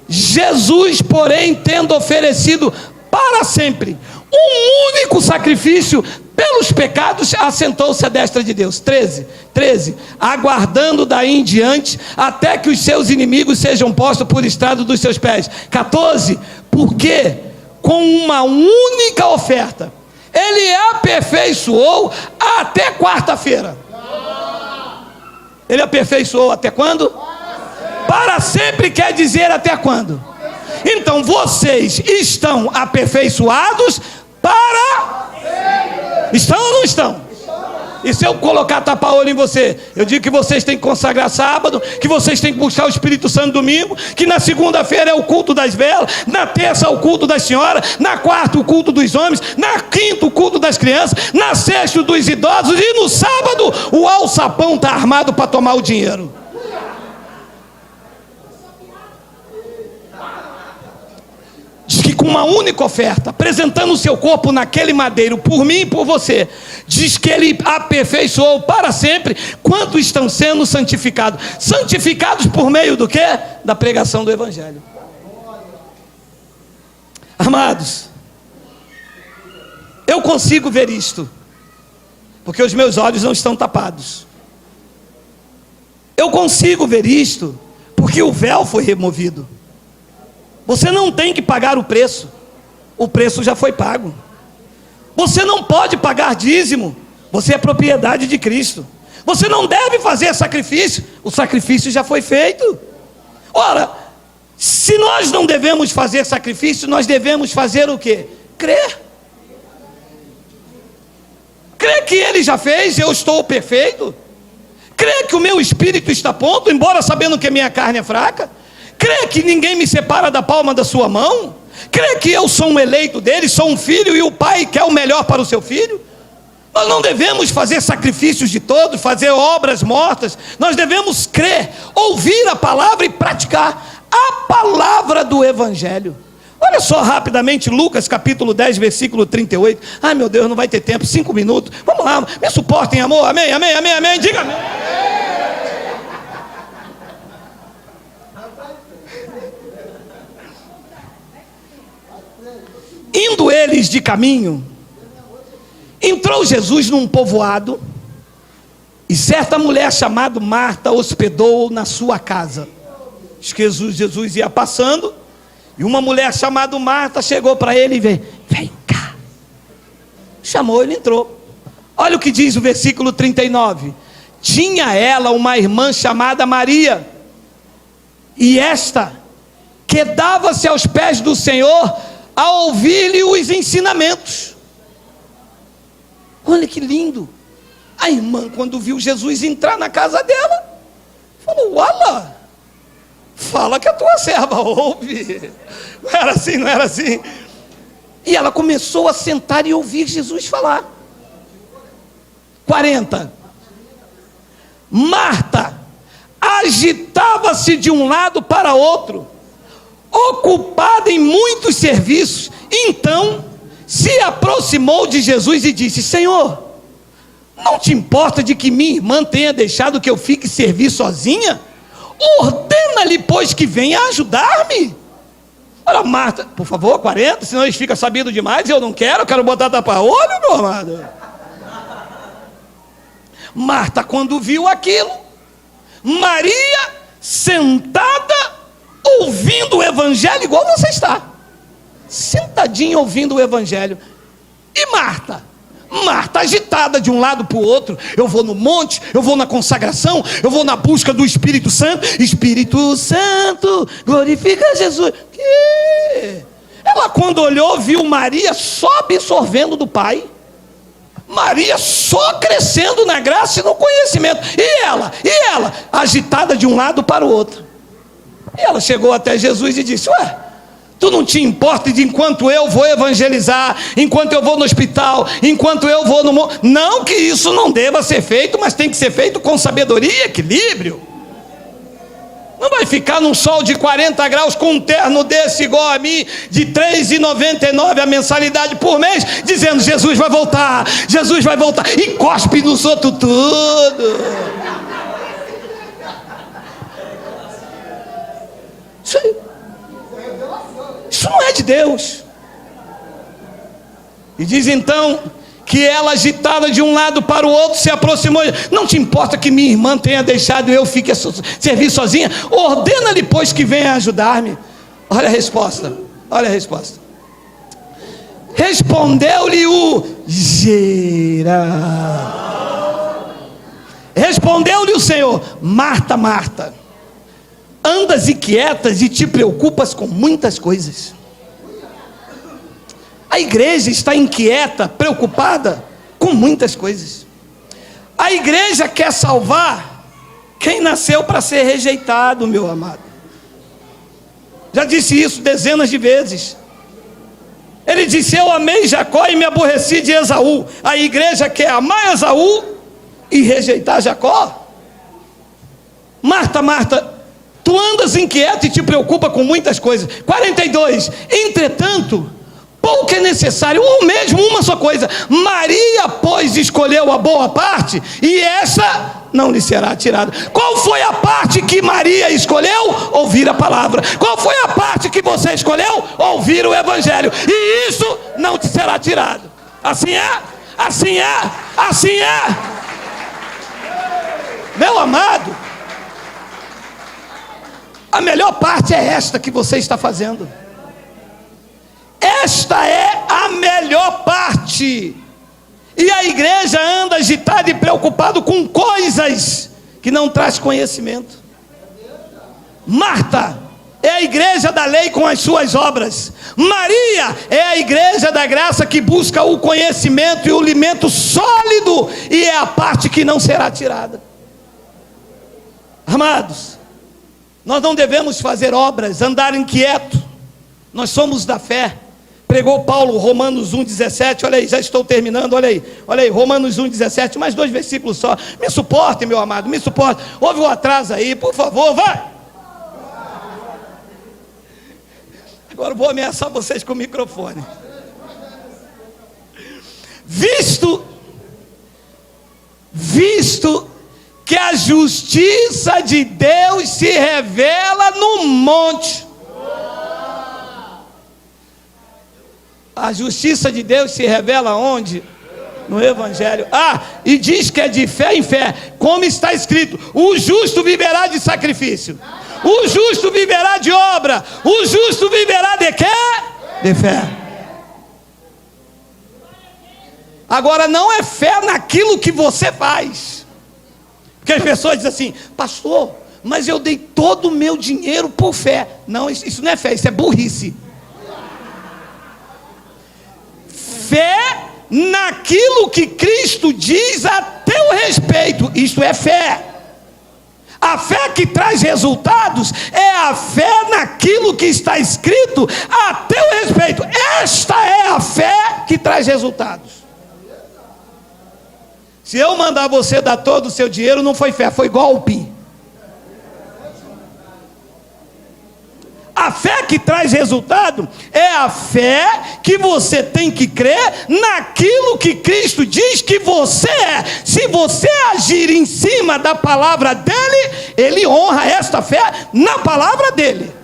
Jesus, porém, tendo oferecido para sempre um único sacrifício pelos pecados, assentou-se à destra de Deus. 13, aguardando daí em diante, até que os seus inimigos sejam postos por estrado dos seus pés. 14, porque com uma única oferta, ele aperfeiçoou até quarta-feira. Ele aperfeiçoou até quando? Para sempre quer dizer até quando? Então vocês estão aperfeiçoados para sempre. Estão ou não estão? E se eu colocar tapa-olho em você, eu digo que vocês têm que consagrar sábado, que vocês têm que buscar o Espírito Santo domingo, que na segunda-feira é o culto das velas, na terça é o culto das senhoras, na quarta o culto dos homens, na quinta o culto das crianças, na sexta o dos idosos, e no sábado o alçapão está armado para tomar o dinheiro. Diz que com uma única oferta, apresentando o seu corpo naquele madeiro, por mim e por você, diz que ele aperfeiçoou para sempre, quanto estão sendo santificados. Santificados por meio do quê? Da pregação do Evangelho. Amados, eu consigo ver isto, porque os meus olhos não estão tapados. Eu consigo ver isto, porque o véu foi removido. Você não tem que pagar o preço já foi pago. Você não pode pagar dízimo, você é propriedade de Cristo. Você não deve fazer sacrifício, o sacrifício já foi feito. Ora, se nós não devemos fazer sacrifício, nós devemos fazer o quê? Crer. Crer que Ele já fez, eu estou perfeito. Crer que o meu espírito está pronto, embora sabendo que a minha carne é fraca. Crê que ninguém me separa da palma da sua mão? Crê que eu sou um eleito dele, sou um filho e o pai quer o melhor para o seu filho? Nós não devemos fazer sacrifícios de todos, fazer obras mortas. Nós devemos crer, ouvir a palavra e praticar a palavra do Evangelho. Olha só rapidamente Lucas capítulo 10, versículo 38. Ai meu Deus, não vai ter tempo, 5 minutos. Vamos lá, me suportem, amor. Amém, amém, amém, amém. Diga amém. Indo eles de caminho, entrou Jesus num povoado, e certa mulher chamada Marta hospedou na sua casa. Diz que Jesus ia passando, e uma mulher chamada Marta chegou para ele e veio, vem cá. Chamou, ele entrou. Olha o que diz o versículo 39. Tinha ela uma irmã chamada Maria, e esta quedava-se aos pés do Senhor, a ouvir-lhe os ensinamentos. Olha que lindo. A irmã, quando viu Jesus entrar na casa dela, falou, olha, fala que a tua serva ouve. Não era assim, não era assim. E ela começou a sentar e ouvir Jesus falar. 40. Marta agitava-se de um lado para outro, ocupada em muitos serviços. Então se aproximou de Jesus e disse, Senhor, não te importa de que minha irmã tenha deixado que eu fique servir sozinha? Ordena-lhe, pois, que venha ajudar-me. Olha, Marta, por favor, 40, senão eles ficam sabendo demais, eu não quero, eu quero botar tapa-olho, meu amado. Marta, quando viu aquilo, Maria sentada, ouvindo o Evangelho, igual você está, sentadinha ouvindo o Evangelho. E Marta agitada de um lado para o outro, eu vou no monte, eu vou na consagração, eu vou na busca do Espírito Santo. Espírito Santo, glorifica Jesus. Ela quando olhou, viu Maria só absorvendo do Pai. Maria só crescendo na graça e no conhecimento. E ela, agitada de um lado para o outro. E ela chegou até Jesus e disse: ué, tu não te importa de enquanto eu vou evangelizar, enquanto eu vou no hospital, enquanto eu vou no... Não que isso não deva ser feito, mas tem que ser feito com sabedoria e equilíbrio. Não vai ficar num sol de 40 graus com um terno desse igual a mim, de R$ 3,99 a mensalidade por mês, dizendo: Jesus vai voltar, e cospe nos outros tudo. Isso não é de Deus. E diz então que ela, agitada de um lado para o outro, se aproximou. Não te importa que minha irmã tenha deixado eu fique servir sozinha? Ordena-lhe, pois, que venha ajudar-me. Olha a resposta. Respondeu-lhe o Senhor: Marta, Marta, andas inquietas e te preocupas com muitas coisas. A igreja está inquieta, preocupada com muitas coisas. A igreja quer salvar quem nasceu para ser rejeitado, meu amado. Já disse isso dezenas de vezes. Ele disse: eu amei Jacó e me aborreci de Esaú. A igreja quer amar Esaú e rejeitar Jacó. Marta, Marta, tu andas inquieta e te preocupa com muitas coisas. 42. Entretanto, pouco é necessário, ou mesmo uma só coisa. Maria, pois, escolheu a boa parte, e essa não lhe será tirada. Qual foi a parte que Maria escolheu? Ouvir a palavra. Qual foi a parte que você escolheu? Ouvir o evangelho. E isso não te será tirado. Assim é. Meu amado, a melhor parte é esta que você está fazendo. Esta é a melhor parte. E a igreja anda agitada e preocupada com coisas que não traz conhecimento. Marta é a igreja da lei com as suas obras. Maria é a igreja da graça que busca o conhecimento e o alimento sólido, e é a parte que não será tirada. Amados, nós não devemos fazer obras, andar inquieto. Nós somos da fé. Pregou Paulo, Romanos 1,17, olha aí, já estou terminando, olha aí, Romanos 1,17, mais 2 versículos só. Me suporte, meu amado, me suporte. Houve um atraso aí, por favor, vai. Agora eu vou ameaçar vocês com o microfone. Visto que a justiça de Deus se revela no monte. A justiça de Deus se revela onde? No evangelho. E diz que é de fé em fé, como está escrito: o justo viverá de sacrifício, o justo viverá de obra, o justo viverá de quê? De fé. Agora, não é fé naquilo que você faz, porque as pessoas dizem assim: pastor, mas eu dei todo o meu dinheiro por fé. Não, isso não é fé, isso é burrice. Fé naquilo que Cristo diz a teu respeito, isto é fé. A fé que traz resultados é a fé naquilo que está escrito a teu respeito. Esta é a fé que traz resultados. Se eu mandar você dar todo o seu dinheiro, não foi fé, foi golpe. A fé que traz resultado é a fé que você tem que crer naquilo que Cristo diz que você é. Se você agir em cima da palavra dele, ele honra esta fé na palavra dele.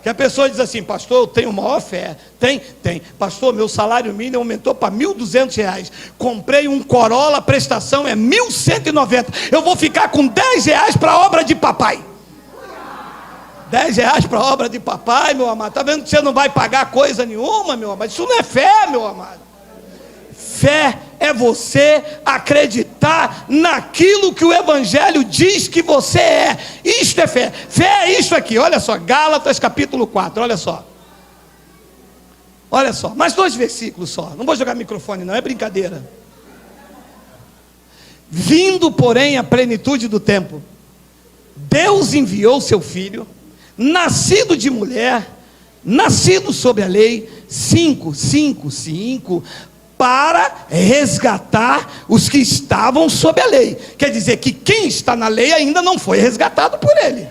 Que a pessoa diz assim: pastor, eu tenho maior fé. Tem. Pastor, meu salário mínimo aumentou para R$ 1.200. Comprei um Corolla, a prestação é R$ 1.190. Eu vou ficar com R$10 para a obra de papai. R$10 para a obra de papai, meu amado. Está vendo que você não vai pagar coisa nenhuma, meu amado? Isso não é fé, meu amado. Fé é você acreditar naquilo que o evangelho diz que você é. Isto é fé. Fé é isto aqui, olha só, Gálatas capítulo 4, olha só. Olha só, mais 2 versículos só. Não vou jogar microfone não, é brincadeira. Vindo, porém, a plenitude do tempo, Deus enviou seu Filho, nascido de mulher, nascido sob a lei, 5, para resgatar os que estavam sob a lei. Quer dizer que quem está na lei ainda não foi resgatado por ele.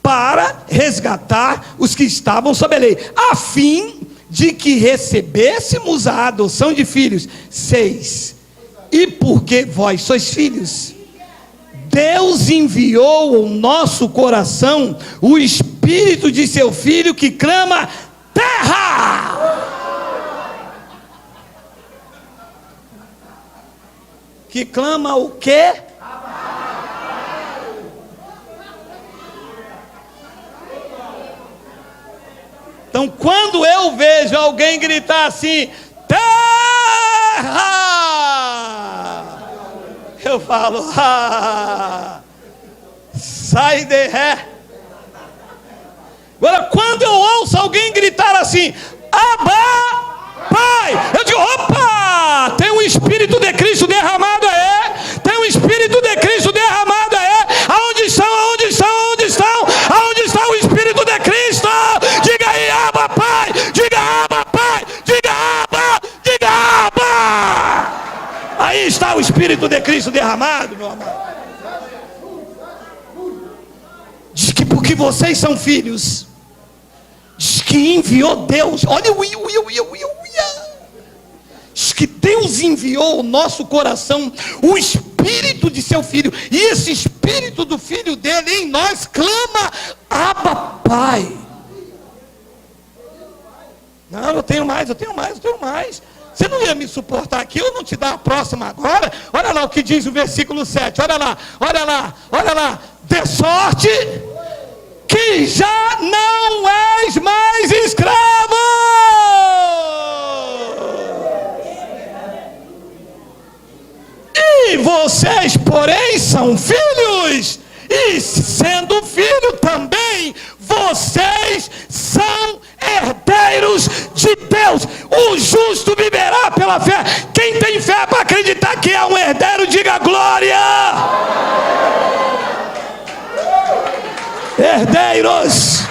Para resgatar os que estavam sob a lei, a fim de que recebêssemos a adoção de filhos. 6. E porque vós sois filhos, Deus enviou ao nosso coração o Espírito de seu Filho que clama: terra! Que clama o quê? Então, quando eu vejo alguém gritar assim: terra! Eu falo: sai de ré. Agora, quando eu ouço alguém gritar assim: Abba, Pai, eu digo: opa, tem um Espírito de Cristo derramado aí, tem um Espírito de Cristo derramado aí. Aonde estão, aonde estão, aonde estão, aonde está o Espírito de Cristo? Diga aí: Abba, Pai, diga Abba, Pai, diga Abba, diga Abba. Aí está o Espírito de Cristo derramado, meu amado. Diz que porque vocês são filhos, diz que enviou Deus. Olha o diz que Deus enviou ao nosso coração o Espírito de seu Filho, e esse Espírito do Filho dele em nós clama: Abba, Pai. Não, eu tenho mais. Você não ia me suportar aqui, eu não te dar a próxima agora? Olha lá o que diz o versículo 7, olha lá. De sorte que já não és mais escravo, e vocês, porém, são filhos, e sendo filho também, vocês são herdeiros de Deus. O justo viverá pela fé. Quem tem fé para acreditar que é um herdeiro, diga glória. Herdeiros.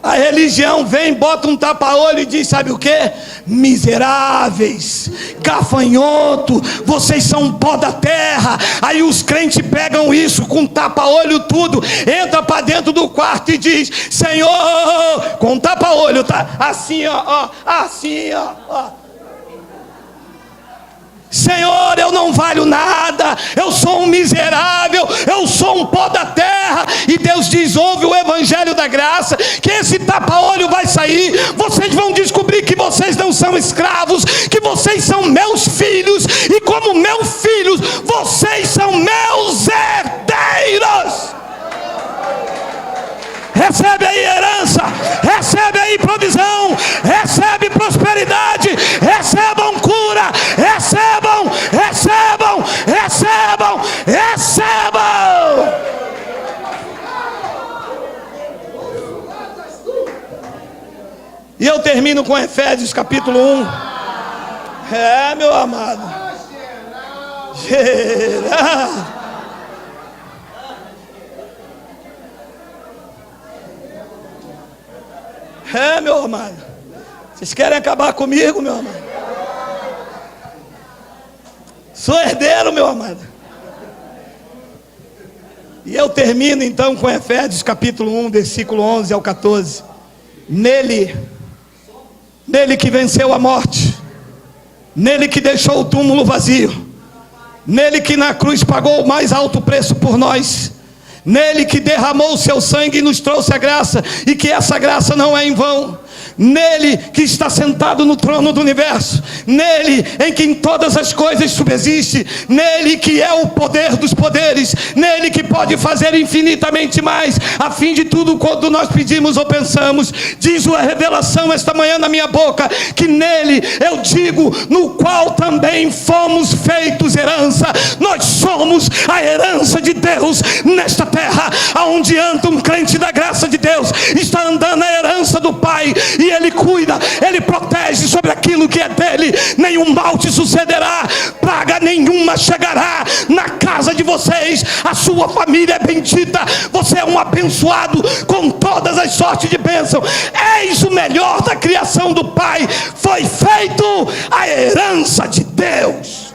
A religião vem, bota um tapa-olho e diz: sabe o que? Miseráveis, gafanhoto, vocês são pó da terra. Aí os crentes pegam isso com tapa-olho tudo, entra para dentro do quarto e diz: Senhor, com tapa-olho, tá? Assim, assim, ó. Senhor, eu não valho nada, eu sou um miserável, eu sou um pó da terra. E Deus diz: ouve o evangelho da graça, que esse tapa-olho vai sair. Vocês vão descobrir que vocês não são escravos, que vocês são meus filhos, e como meus filhos, vocês são meus herdeiros. Recebe aí herança, recebe aí provisão, recebe prosperidade, recebam cura, recebam. E eu termino com Efésios capítulo 1. Meu amado, meu amado, vocês querem acabar comigo, meu amado? Sou herdeiro, meu amado. E eu termino então com Efésios capítulo 1, versículo 11 ao 14. Nele que venceu a morte, nele que deixou o túmulo vazio, nele que na cruz pagou o mais alto preço por nós, nele que derramou o seu sangue e nos trouxe a graça, e que essa graça não é em vão. Nele que está sentado no trono do universo, nele em quem todas as coisas subsistem, nele que é o poder dos poderes, nele que pode fazer infinitamente mais, a fim de tudo quanto nós pedimos ou pensamos. Diz a revelação esta manhã na minha boca, que nele, eu digo, no qual também fomos feitos herança. Nós somos a herança de Deus nesta terra. Aonde anda um crente da graça de Deus, está andando a herança Pai, e Ele cuida, Ele protege sobre aquilo que é dele. Nenhum mal te sucederá, praga nenhuma chegará na casa de vocês. A sua família é bendita, você é um abençoado com todas as sortes de bênção. Eis o melhor da criação do Pai, foi feito a herança de Deus.